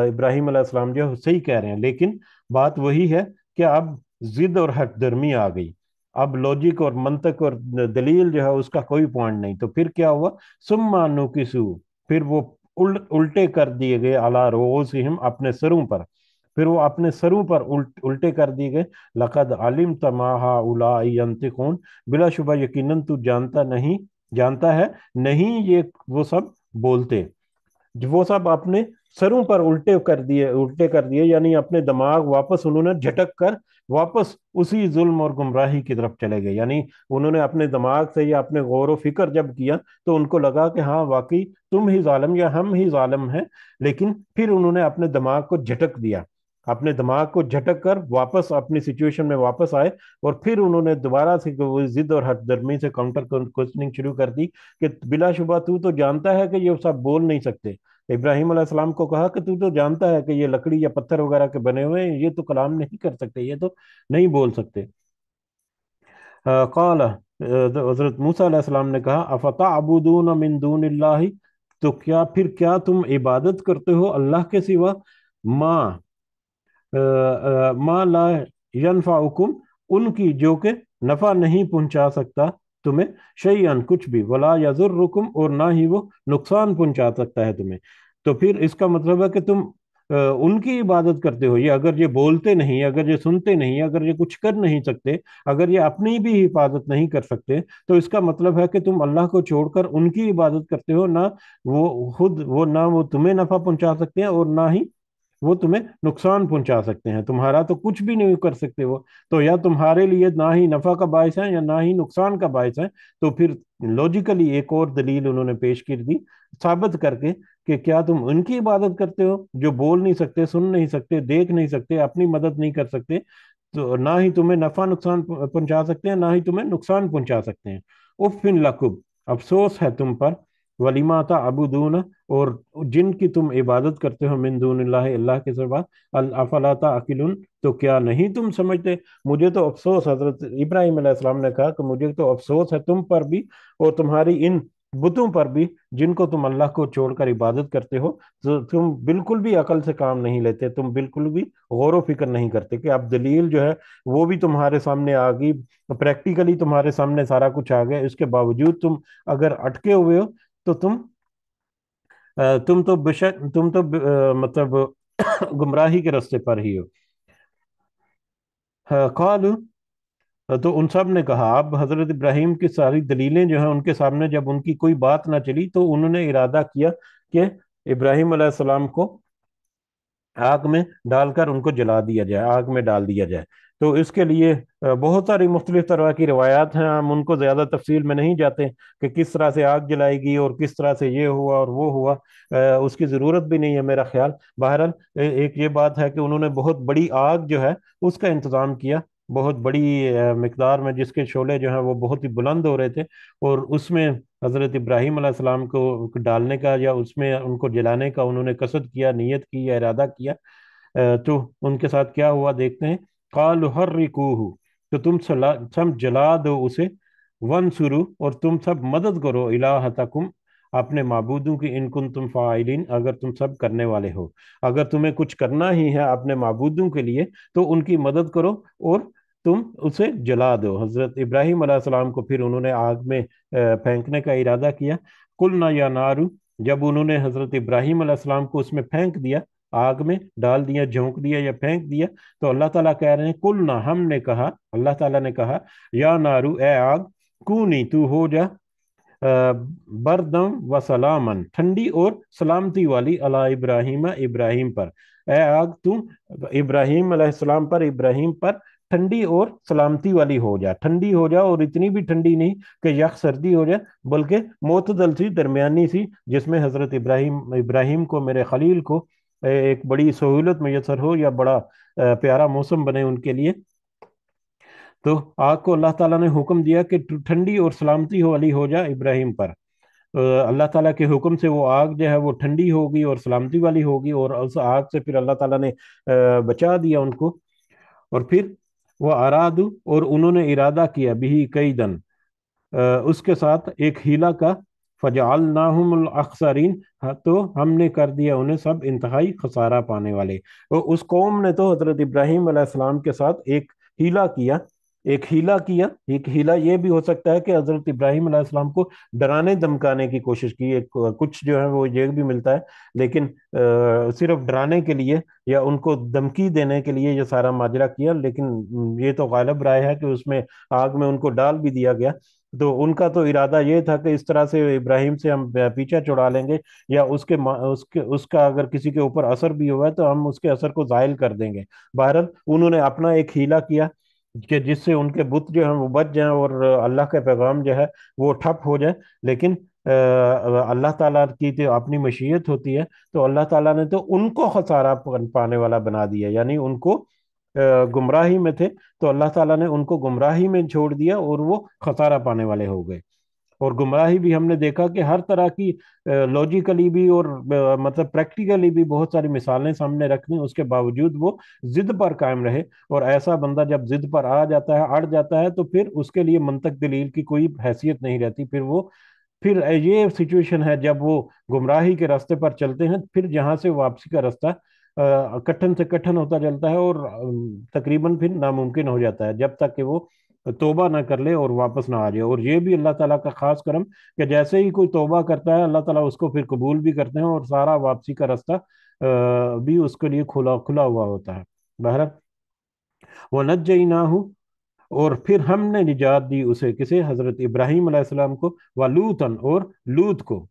A: इब्राहिम अलैहिस्सलाम जो सही कह रहे हैं, लेकिन बात वही है कि अब जिद और हठधर्मी आ गई। अब लॉजिक और मंतक और दलील जो है उसका कोई पॉइंट नहीं। तो फिर क्या हुआ, सुम्मा नुकिसू, फिर वो उल्टे कर दिए गए अला रोसिहिम, अपने सरों पर। फिर वो अपने सरों पर उल्टे कर दिए गए। लक़द अलिम तमाहा उलाई यंतिकून, बिलाशुबा यकीनन तू जानता है नहीं ये वो सब बोलते। वो सब अपने सरों पर उल्टे कर दिए, यानी अपने दिमाग वापस उन्होंने झटक कर वापस उसी जुल्म और गुमराही की तरफ चले गए। यानी उन्होंने अपने दिमाग से या अपने गौर व फिक्र जब किया तो उनको लगा कि हाँ, वाकई तुम ही जालिम या हम ही जालिम हैं। लेकिन फिर उन्होंने अपने दिमाग को झटक दिया, अपने दिमाग को झटक कर वापस अपनी सिचुएशन में वापस आए। और फिर उन्होंने दोबारा से वो जिद और हठधर्मी से काउंटर क्वेश्चनिंग शुरू कर दी कि बिलाशुबा तू तो जानता है कि ये सब बोल नहीं सकते। इब्राहिम अलैहिस्सलाम को कहा कि तू तो जानता है कि ये लकड़ी या पत्थर वगैरह के बने हुए हैं, ये तो कलाम नहीं कर सकते, ये तो नहीं बोल सकते। काला, हजरत मूसा अलैहिस्सलाम ने कहा, अफतअबुदून मिन दूनिल्लाहि, तो क्या तुम इबादत करते हो अल्लाह के सिवा, माँ मा ला यनफाउकुम, उनकी जो के नफा नहीं पहुंचा सकता तुम्हें, शैअन कुछ भी, वला यजुर्रुकुम, और ना ही वो नुकसान पहुंचा सकता है तुम्हें। तो फिर इसका मतलब है कि तुम उनकी इबादत करते हो। ये अगर ये बोलते नहीं, अगर ये सुनते नहीं, अगर ये कुछ कर नहीं सकते, अगर ये अपनी भी हिफाजत नहीं कर सकते, तो इसका मतलब है कि तुम अल्लाह को छोड़कर उनकी इबादत करते हो। ना वो तुम्हें नफा पहुंचा सकते हैं, और ना ही वो तुम्हें नुकसान पहुंचा सकते हैं। तुम्हारा तो कुछ भी नहीं कर सकते वो। तो या तुम्हारे लिए ना ही नफा का बायस है, या ना ही नुकसान का बायस है। तो फिर लॉजिकली एक और दलील उन्होंने पेश कर दी, साबित करके, कि क्या तुम उनकी इबादत करते हो जो बोल नहीं सकते, सुन नहीं सकते, देख नहीं सकते, अपनी मदद नहीं कर सकते, तो ना ही तुम्हें नफा नुकसान पहुंचा सकते हैं, ना ही तुम्हें नुकसान पहुंचा सकते हैं। उफ़िन लकुम, अफसोस है तुम पर, वलीमा ताबुदून, और जिनकी तुम इबादत करते हो, मिन दूनिल्लाह, अल्लाह के सिवा, अल अफला ताकिलुन, तो क्या नहीं तुम समझते। मुझे तो अफसोस, हजरत इब्राहिम अलैहिस्सलाम ने कहा कि मुझे तो अफसोस है तुम पर भी, और तुम्हारी इन बुतों पर भी, जिनको तुम अल्लाह को छोड़कर इबादत करते हो। तो तुम बिल्कुल भी अकल से काम नहीं लेते, तुम बिल्कुल भी गौर व फिक्र नहीं करते कि अब दलील जो है वो भी तुम्हारे सामने आ गई, प्रैक्टिकली तुम्हारे सामने सारा कुछ आ गया, इसके बावजूद तुम अगर अटके हुए हो, तो तुम तो बेशक, मतलब गुमराही के रास्ते पर ही हो। कौल, तो उन सब ने कहा, अब हजरत इब्राहिम की सारी दलीलें जो हैं उनके सामने जब उनकी कोई बात ना चली, तो उन्होंने इरादा किया कि इब्राहिम अलैहिस्सलाम को आग में डालकर उनको जला दिया जाए, आग में डाल दिया जाए। तो इसके लिए बहुत सारी मुख्तलिफ तरह की रिवायात हैं, हम उनको ज़्यादा तफसील में नहीं जाते कि किस तरह से आग जलाएगी और किस तरह से ये हुआ और वो हुआ। उसकी ज़रूरत भी नहीं है मेरा ख्याल। बहरहाल एक ये बात है कि उन्होंने बहुत बड़ी आग जो है उसका इंतज़ाम किया, बहुत बड़ी मिकदार में, जिसके शोले जो हैं वो बहुत ही बुलंद हो रहे थे, और उसमें हज़रत इब्राहीम अलैहिस्सलाम को डालने का या उसमें उनको जलाने का उन्होंने कसद किया, नीयत की या इरादा किया। तो उनके साथ क्या हुआ देखते हैं। काल हर्रिकूहु, तो तुम सब जला दो उसे, वन शुरू, और तुम सब मदद करो, इलाहतकुम, अपने माबूदों की, इन कुन तुम फाइलिन, अगर तुम सब करने वाले हो। अगर तुम्हें कुछ करना ही है अपने माबूदों के लिए, तो उनकी मदद करो और तुम उसे जला दो। हजरत इब्राहिम अलैहिस्सलाम को फिर उन्होंने आग में फेंकने का इरादा किया। कुलना या नारू, जब उन्होंने हजरत इब्राहिम अलैहिस्सलाम को उसमें फेंक दिया, आग में डाल दिया, झोंक दिया या फेंक दिया, तो अल्लाह ताला कह रहे हैं, कुलना, हमने कहा, अल्लाह ताला ने कहा, या नारू, ए आग, कूनी, तू हो जा, बरदम व सलामन, ठंडी और सलामती वाली, अला इब्राहिम, इब्राहिम पर। ए आग, तू इब्राहिम अलैहिस्सलाम पर, इब्राहिम पर ठंडी और सलामती वाली हो जा, ठंडी हो जा, और इतनी भी ठंडी नहीं कि यख सर्दी हो जाए, बल्कि मोतदल सी, दरमियानी सी, जिसमें हजरत इब्राहिम इब्राहिम को, मेरे खलील को, एक बड़ी सहूलत मैसर हो, या बड़ा प्यारा मौसम बने उनके लिए। तो आग को अल्लाह ताला ने हुक्म दिया कि ठंडी और सलामती वाली हो जा इब्राहिम पर। अल्लाह ताला के हुक्म से वो आग जो है वो ठंडी होगी और सलामती वाली होगी, और उस आग से फिर अल्लाह ताला ने बचा दिया उनको। और फिर वो अरादू, और उन्होंने इरादा किया, बिही कई दन, उसके साथ एक हीला का, फजअलनाहुमुल अखसरीन, हाँ, तो हमने कर दिया उन्हें सब इंतहाई खसारा पाने वाले। तो उस कौम ने तो हजरत इब्राहिम अलैहिस्सलाम के साथ एक हीला किया, एक हीला ये भी हो सकता है कि हजरत इब्राहिम अलैहिस्सलाम को डराने धमकाने की कोशिश की, एक कुछ जो है वो ये भी मिलता है, लेकिन सिर्फ डराने के लिए या उनको धमकी देने के लिए ये सारा माजरा किया। लेकिन ये तो गालिब राय है कि उसमें आग में उनको डाल भी दिया गया। तो उनका तो इरादा ये था कि इस तरह से इब्राहिम से हम पीछा छुड़ा लेंगे, या उसके उसका अगर किसी के ऊपर असर भी हुआ है तो हम उसके असर को जायल कर देंगे। बहरहाल उन्होंने अपना एक हीला किया कि जिससे उनके बुत जो हैं वो बच जाएं, और अल्लाह का पैगाम जो है वो ठप हो जाए। लेकिन अल्लाह ताला की तो अपनी मशीयत होती है, तो अल्लाह ताला ने तो उनको खसारा पाने वाला बना दिया, यानी उनको गुमराही में थे, तो अल्लाह ताला ने उनको गुमराही में छोड़ दिया और वो खसारा पाने वाले हो गए। और गुमराही भी हमने देखा कि हर तरह की लॉजिकली भी और मतलब प्रैक्टिकली भी बहुत सारी मिसालें सामने रखनी, उसके बावजूद वो जिद पर कायम रहे। और ऐसा बंदा जब जिद पर आ जाता है, अड़ जाता है, तो फिर उसके लिए मंतक दलील की कोई हैसियत नहीं रहती। फिर ये सिचुएशन है जब वो गुमराही के रास्ते पर चलते हैं, फिर जहां से वापसी का रास्ता कठिन से कठिन होता चलता है, और तकरीबन फिर नामुमकिन हो जाता है, जब तक कि वो तौबा ना कर ले और वापस ना आ जाए। और ये भी अल्लाह ताला का खास करम कि जैसे ही कोई तौबा करता है, अल्लाह ताला उसको फिर कबूल भी करते हैं, और सारा वापसी का रास्ता بھی اس کے لیے کھلا کھلا ہوا ہوتا ہے۔ بہرحال وَنَجَّيْنَاهُ، اور پھر ہم نے نجات دی اسے، کسے؟ حضرت ابراہیم علیہ السلام کو، وَلُوطًا، اور لوط کو۔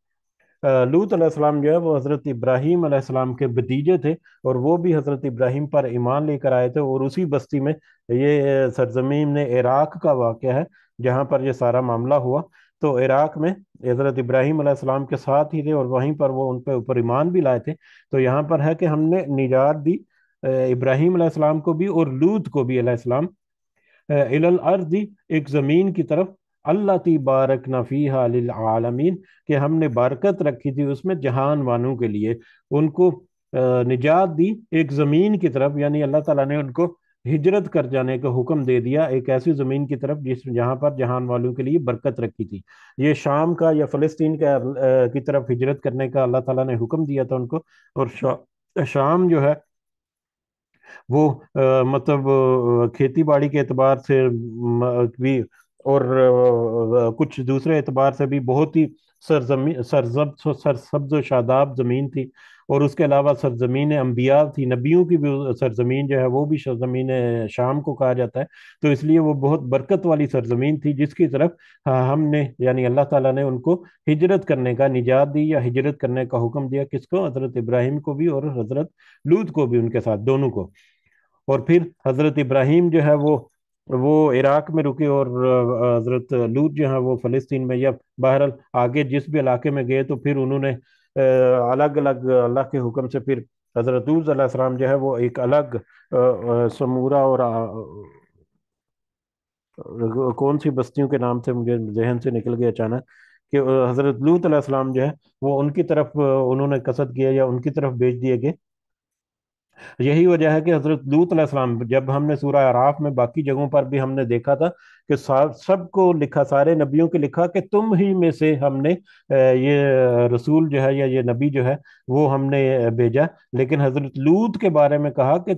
A: لوط علیہ السلام جو ہے وہ حضرت ابراہیم علیہ السلام کے بھتیجے تھے، اور وہ بھی حضرت ابراہیم پر ایمان لے کر آئے تھے، اور اسی بستی میں، یہ سرزمین عراق کا واقعہ ہے جہاں پر یہ سارا معاملہ ہوا۔ تو عراق میں حضرت ابراہیم علیہ السلام کے ساتھ ہی تھے، اور وہیں پر وہ ان پہ اوپر ایمان بھی لائے تھے۔ تو یہاں پر ہے کہ ہم نے نجات دی ابراہیم علیہ السلام کو بھی اور لوط کو بھی علیہ السلام، الی الارض، ایک زمین کی طرف، اللہ تی بارکنا فیہا للعالمین، کہ ہم نے برکت رکھی تھی اس میں جہان وانوں کے لیے۔ ان کو نجات دی ایک زمین کی طرف، یعنی اللہ تعالیٰ نے ان کو ہجرت کر جانے کا حکم دے دیا ایک ایسی زمین کی طرف جہاں پر جہان والوں کے لیے برکت رکھی تھی۔ یہ شام کا یا فلسطین کا کی طرف ہجرت کرنے کا اللہ تعالیٰ نے حکم دیا تھا ان کو، اور شام جو ہے وہ مطلب کھیتی باڑی کے اعتبار سے بھی، اور کچھ دوسرے اعتبار سے بھی بہت ہی سرسبز و شاداب زمین تھی، اور اس کے علاوہ سرزمین انبیاء تھی، نبیوں کی بھی سرزمین جو ہے وہ بھی سرزمین شام کو کہا جاتا ہے۔ تو اس لیے وہ بہت برکت والی سرزمین تھی، جس کی طرف ہم نے، یعنی اللہ تعالیٰ نے ان کو ہجرت کرنے کا، نجات دی یا ہجرت کرنے کا حکم دیا، کس کو؟ حضرت ابراہیم کو بھی اور حضرت لوط کو بھی، ان کے ساتھ دونوں کو۔ اور پھر حضرت ابراہیم جو ہے وہ عراق میں رکے، اور حضرت لوط جو ہے وہ فلسطین میں، یا بہرحال آگے جس بھی علاقے میں گئے، تو پھر انہوں نے الگ الگ اللہ کے حکم سے، پھر حضرت لوط علیہ السلام جو ہے وہ ایک الگ سمورہ، اور کون سی بستیوں کے نام سے مجھے ذہن سے نکل گیا اچانک، کہ حضرت لوط علیہ السلام جو ہے وہ ان کی طرف انہوں نے قصد کیا، یا ان کی طرف بھیج دیے گئے۔ یہی وجہ ہے کہ حضرت لوط علیہ السلام، جب ہم نے سورہ اعراف میں باقی جگہوں پر بھی ہم نے دیکھا تھا کہ سب کو لکھا، سارے نبیوں کے لکھا کہ تم ہی میں سے ہم نے یہ رسول جو ہے، یا یہ نبی جو ہے وہ ہم نے بھیجا، لیکن حضرت لوط کے بارے میں کہا کہ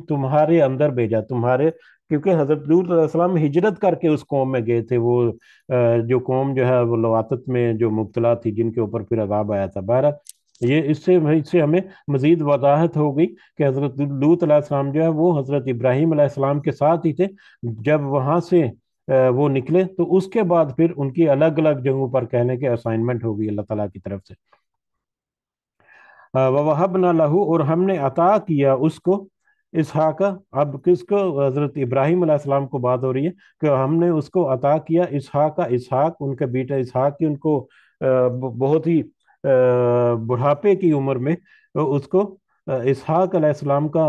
A: تمہارے اندر بھیجا، تمہارے، کیونکہ حضرت لوط علیہ السلام ہجرت کر کے اس قوم میں گئے تھے، وہ جو قوم جو ہے وہ لواطت میں جو مبتلا تھی، جن کے اوپر پھر عذاب آیا تھا۔ بہرحال یہ اس سے ہمیں مزید وضاحت ہو گئی کہ حضرت لوط علیہ السلام جو ہے وہ حضرت ابراہیم علیہ السلام کے ساتھ ہی تھے۔ جب وہاں سے وہ نکلے تو اس کے بعد پھر ان کی الگ الگ جگہوں پر کہنے کے اسائنمنٹ ہو گئی اللہ تعالیٰ کی طرف سے۔ وَوَهَبْنَا لَهُ، اور ہم نے عطا کیا اس کو، اسحاق، اب کس کو؟ حضرت ابراہیم علیہ السلام کو بات ہو رہی ہے کہ ہم نے اس کو عطا کیا اسحاق، ان کے بیٹا اسحاق کی، ان کو بہت ہی بڑھاپے کی عمر میں اس کو اسحاق علیہ السلام کا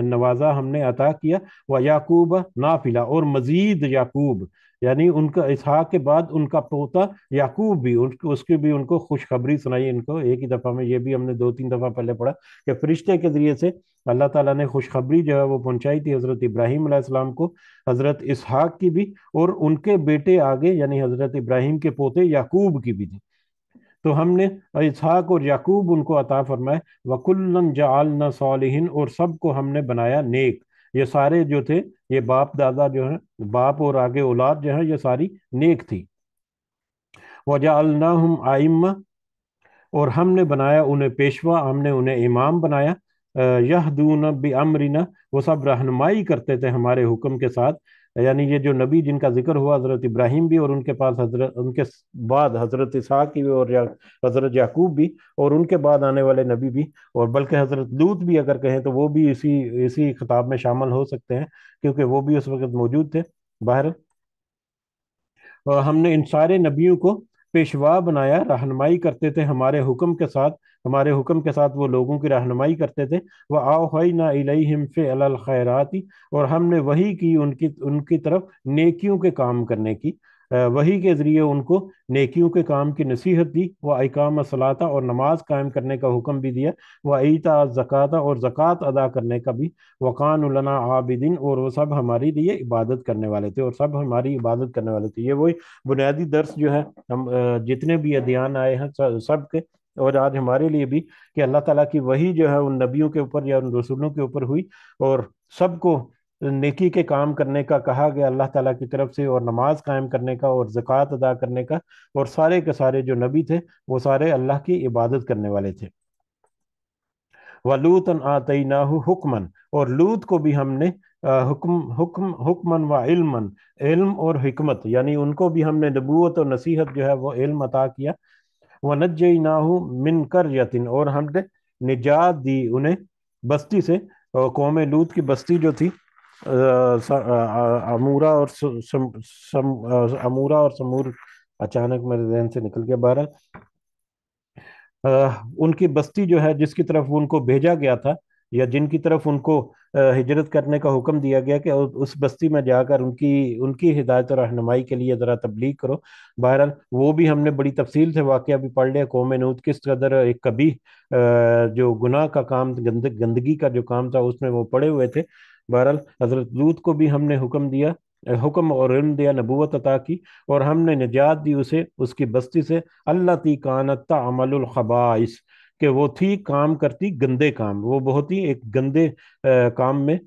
A: نوازا ہم نے عطا کیا، یعقوب نافلہ، اور مزید یعقوب، یعنی ان کا اسحاق کے بعد ان کا پوتا یعقوب بھی، اس کی بھی ان کو خوشخبری سنائی۔ ان کو ایک ہی دفعہ میں، یہ بھی ہم نے 2-3 دفعہ پہلے پڑھا کہ فرشتے کے ذریعے سے اللہ تعالیٰ نے خوشخبری جو ہے وہ پہنچائی تھی حضرت ابراہیم علیہ السلام کو، حضرت اسحاق کی بھی، اور ان کے بیٹے آگے، یعنی حضرت ابراہیم کے پوتے یعقوب کی بھی تھی۔ تو ہم نے اسحاق اور یعقوب ان کو عطا فرمائے، وَكُلًّا جَعَلْنَا صَالِحِينَ، اور سب کو ہم نے بنایا نیک۔ یہ سارے جو تھے، یہ باپ دادا جو ہیں، باپ اور آگے اولاد جو ہے، یہ ساری نیک تھی۔ وَجَعَلْنَاهُمْ أَئِمَّةً، اور ہم نے بنایا انہیں پیشوا، ہم نے انہیں امام بنایا، یہدون بامرنا، وہ سب رہنمائی کرتے تھے ہمارے حکم کے ساتھ۔ یعنی یہ جو نبی جن کا ذکر ہوا، حضرت ابراہیم بھی، اور ان کے پاس ان کے بعد حضرت اسحاق کی بھی، اور حضرت یعقوب بھی، اور ان کے بعد آنے والے نبی بھی، اور بلکہ حضرت لوط بھی اگر کہیں تو وہ بھی اسی خطاب میں شامل ہو سکتے ہیں، کیونکہ وہ بھی اس وقت موجود تھے۔ باہر ہم نے ان سارے نبیوں کو پیشوا بنایا، رہنمائی کرتے تھے ہمارے حکم کے ساتھ، ہمارے حکم کے ساتھ وہ لوگوں کی رہنمائی کرتے تھے۔ وَأَوْحَيْنَا إِلَيْهِمْ فِعْلَ الْخَيْرَاتِ، اور ہم نے وحی کی ان کی طرف نیکیوں کے کام کرنے کی، وحی کے ذریعے ان کو نیکیوں کے کام کی نصیحت دی، وَإِقَامَ الصَّلَاةَ، اور نماز قائم کرنے کا حکم بھی دیا، وَإِيتَاءَ الزَّكَاةَ، اور زکوٰۃ ادا کرنے کا بھی، وَكَانُوا لَنَا عَابِدِينَ، اور وہ سب ہمارے لیے عبادت کرنے والے تھے، اور سب ہماری عبادت کرنے والے تھے۔ یہ وہی بنیادی درس جو ہے ہم جتنے بھی ادیان آئے ہیں سب کے، اور آج ہمارے لیے بھی، کہ اللہ تعالیٰ کی وحی جو ہے ان نبیوں کے اوپر یا ان رسولوں کے اوپر ہوئی، اور سب کو نیکی کے کام کرنے کا کہا گیا اللہ تعالیٰ کی طرف سے، اور نماز قائم کرنے کا، اور زکوٰۃ ادا کرنے کا، اور سارے کے سارے جو نبی تھے وہ سارے اللہ کی عبادت کرنے والے تھے۔ वलूतन आतैनाहु हुक्मन, और लूत को भी हमने हुक्मन व इल्मन, इल्म और हिकमत, यानी उनको भी हमने नबूवत और नसीहत जो है वो इल्म अता किया। वनज्जयनाहु मिन कर्यतिन, और हमने निजात दी उन्हें बस्ती से, कौम लूत की बस्ती जो थी अमूरा और अमूरा और समूर, अचानक मेरे जहन से निकल गया। बहरहाल उनकी बस्ती जो है जिसकी तरफ उनको भेजा गया था, या जिनकी तरफ उनको हिजरत करने का हुक्म दिया गया कि उस बस्ती में जाकर उनकी उनकी हिदायत और रहनुमाई के लिए ज़रा तबलीग करो। बहरहाल वो भी हमने बड़ी तफसील से वाकया भी पढ़ लिया, कौम नूत किस कदर एक कभी जो गुनाह का काम, गंदगी का जो काम था उसमें वो पड़े हुए थे। बहरहाल हजरत लूत को भी हमने हुक्म दिया, हुक्म और इल्म दिया, नबूवत अता की, और हमने निजात दी उसे उसकी बस्ती से। अल्लाह ती कानत अमलुल खबाइस, कि वो थी काम करती गंदे काम, वो बहुत ही एक गंदे काम में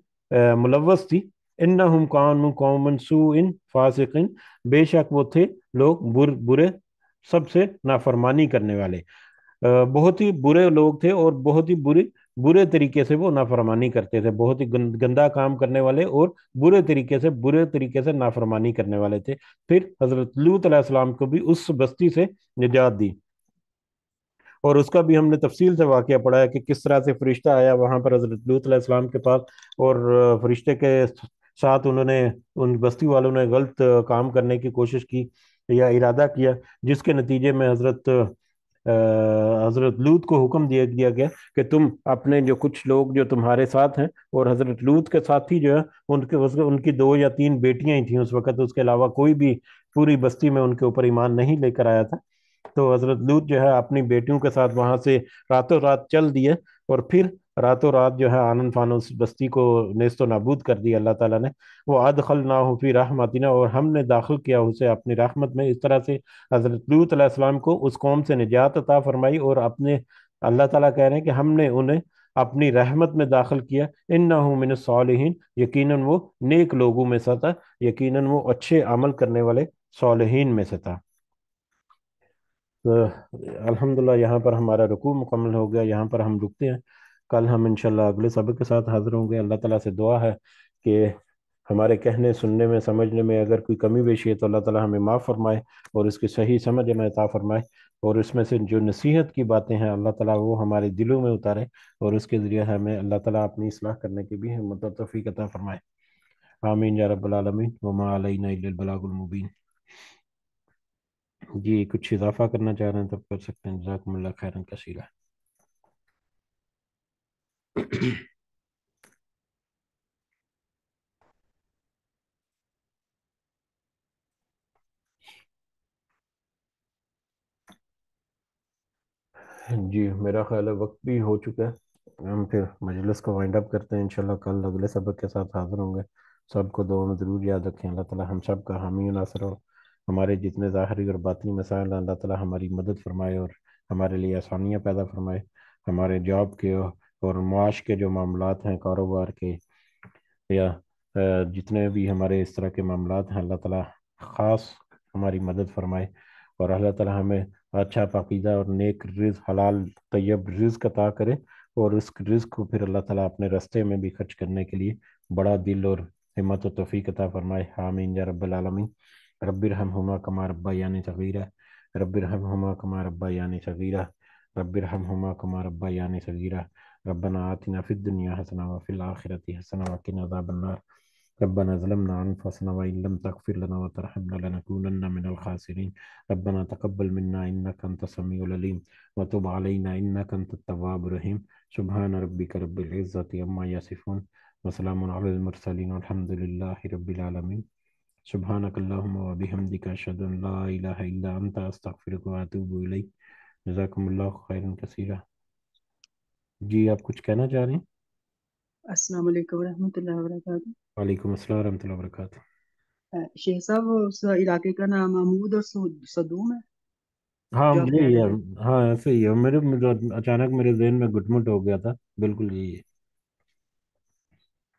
A: मुलव्वस थी। इन्नहुम कानू कौमन सूइन फासिकिन, बेशक वो थे लोग बुरे, सबसे नाफरमानी करने वाले। बहुत ही बुरे लोग थे और बहुत ही बुरे तरीके से वो नाफरमानी करते थे, बहुत ही गंदा काम करने वाले और बुरे तरीके से नाफरमानी करने वाले थे। फिर हजरत लूत अलैहिस्सलाम को भी उस बस्ती से निजात दी, और उसका भी हमने तफसील से वाकया पढ़ा है कि किस तरह से फरिश्ता आया वहां पर हजरत लूत अलैहिस्सलाम के पास, और फरिश्ते के साथ उन्होंने, उन बस्ती वालों ने गलत काम करने की कोशिश की या इरादा किया, जिसके नतीजे में हजरत लूत को हुक्म दिया दिया गया कि तुम अपने जो कुछ लोग जो तुम्हारे साथ हैं, और हजरत लूत के साथी जो है उनकी दो या तीन बेटियां ही थी उस वक्त, उसके अलावा कोई भी पूरी बस्ती में उनके ऊपर ईमान नहीं लेकर आया था। तो हजरत लूत जो है अपनी बेटियों के साथ वहां से रातों रात चल दिए, और फिर रातों रात जो है आनन फान उस बस्ती को नेस्तो नाबूद कर दिया अल्लाह ताला ने। वो अदखल ना हो फी रहमतिना, और हमने दाखिल किया उसे अपनी रहमत में। इस तरह से हजरत लूत अलैहिस्सलाम को उस कौम से निजात अता फरमाई, और अपने, अल्लाह ताला कह रहे हैं कि हमने उन्हें अपनी रहमत में दाखिल किया। इन्नहु मिन सालिहीन, यकीनन वो नेक लोगों में से था, यकीनन वो अच्छे अमल करने वाले सालिहीन में से था। तो अल्हम्दुलिल्लाह यहाँ पर हमारा रुकू मुकम्मल हो गया, यहाँ पर हम रुकते हैं। कल हम इंशाल्लाह अगले सबक के साथ हाजिर होंगे। अल्लाह ताला से दुआ है कि हमारे कहने सुनने में समझने में अगर कोई कमी पेशी है तो अल्लाह ताला हमें माफ़ फरमाए और इसकी सही समझ हमें अता फरमाए, और इसमें से जो नसीहत की बातें हैं अल्लाह ताला वो हमारे दिलों में उतारे, और उसके ज़रिए हमें अल्लाह ताला अपनी इस्लाह करने की भी हिम्मत और तौफीक अता फरमाए। आमीन या रब्बल आलमीन, वमा अलैना इल्लल बलागुल मुबीन। जी कुछ इजाफा करना चाह रहे हैं तब कर सकते हैं। जज़ाकुमुल्लाह खैरन कसीरा। जी मेरा ख्याल है वक्त भी हो चुका है, हम फिर मजलिस को वाइंड अप करते हैं। इंशाल्लाह कल अगले सबक के साथ हाजिर होंगे। सबको दुआ में ज़रूर याद रखें। अल्लाह ताला हम सब का हामी और नासर हो। हमारे जितने ज़ाहरी और बातिनी मसाइल हैं अल्लाह ताला हमारी मदद फरमाए और हमारे लिए आसानियाँ पैदा फरमाए। हमारे जॉब के और मुआश के जो मामलात हैं, कारोबार के, या जितने भी हमारे इस तरह के मामलात हैं, अल्लाह ताला ख़ास हमारी मदद फरमाए, और अल्लाह ताला हमें अच्छा पाकीज़ा और नेक रिज़्क, हलाल तैयब रिज़्क अता करे, और उस रिज़्क को फिर अल्लाह ताला अपने रास्ते में भी खर्च करने के लिए बड़ा दिल और हिम्मत और तौफीक अता फरमाए। आमीन या रब्बल आलमीन। रब्बिरहमहुमा कमा रब्बयानी सगीरा, रब्बिरहमहुमा कमा रब्बयानी सगीरा, रब्बिरहमहुमा कमा रब्बयानी सगीरा। रब्बना आतिना फिद दुनिया हसना व फिल आखिरति हसना व किना अज़ाबन्नार। रब्बना ज़लमना अनफुसना व इन लम तगफिर लना व तरहमना लनकूनन्ना मिनल खासिरीन। रब्बना तक़ब्बल मिन्ना इन्नका अंतस समीउल अलीम व तुब अलैना इन्नका अंतत तव्वाबुर रहीम। सुब्हान रब्बिका रब्बिल इज़्ज़ति अम्मा यसिफून व सलामुन अलल मुरसलीन वल्हम्दुलिल्लाहि रब्बिल आलमीन। सुब्हानक अल्लाहुम्मा व बिहम्दिका अशहदु अन ला इलाहा इल्ला अंता अस्तगफिरुका व अतूबु इलैक। जज़ाकुमुल्लाहु खैरन कसीरा। जी आप कुछ कहना चाह रहे हैं?
B: अस्सलाम वालेकुम रहमतुल्लाहि व बरकातहू।
A: वालेकुम अस्सलाम रहमतुल्लाहि व बरकातहू।
B: शेख साहब उस इलाके का नाम महमूद और सदूम है
A: हाँ
B: जो आप कह
A: यही
B: रहे
A: है।
B: थे।
A: हाँ ऐसे ही है, मुझे अचानक मेरे जहन में गुटमुट हो गया था। बिल्कुल यही है।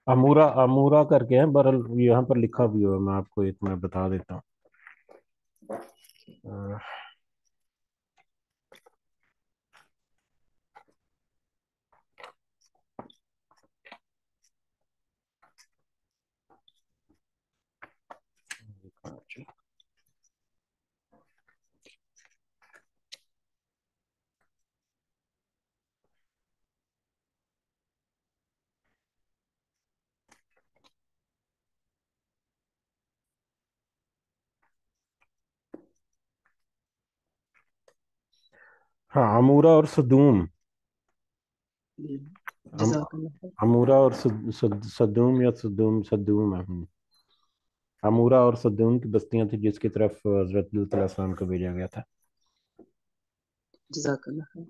A: अमूरा, अमूरा करके है, बहरहाल यहाँ पर लिखा भी हुआ है, मैं आपको एक मैं बता देता हूँ। ہاں، عمورہ اور صدوم.
B: جی،
A: عم-
B: جزاک اللہ خیر۔
A: عمورہ اور صدوم یا صدوم ہے. عمورہ اور صدوم کی بستیاں تھیں جس کی طرف حضرت لوط علیہ السلام کو بھیجا گیا تھا.
B: جزاک اللہ خیر۔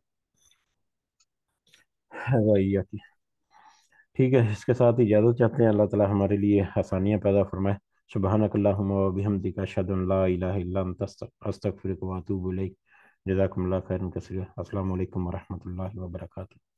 A: وہی آتی. ٹھیک ہے، اس کے ساتھ اجازت چاہتے ہیں. اللہ تعالی ہمارے لیے آسانیاں پیدا فرمائے. سبحانک اللہم و بحمدک، اشہد ان لا الہ الا انت، استغفرک و اتوب الیک. جزاکم اللہ خیرا کثیرا. السلام علیکم ورحمۃ اللہ وبرکاتہ.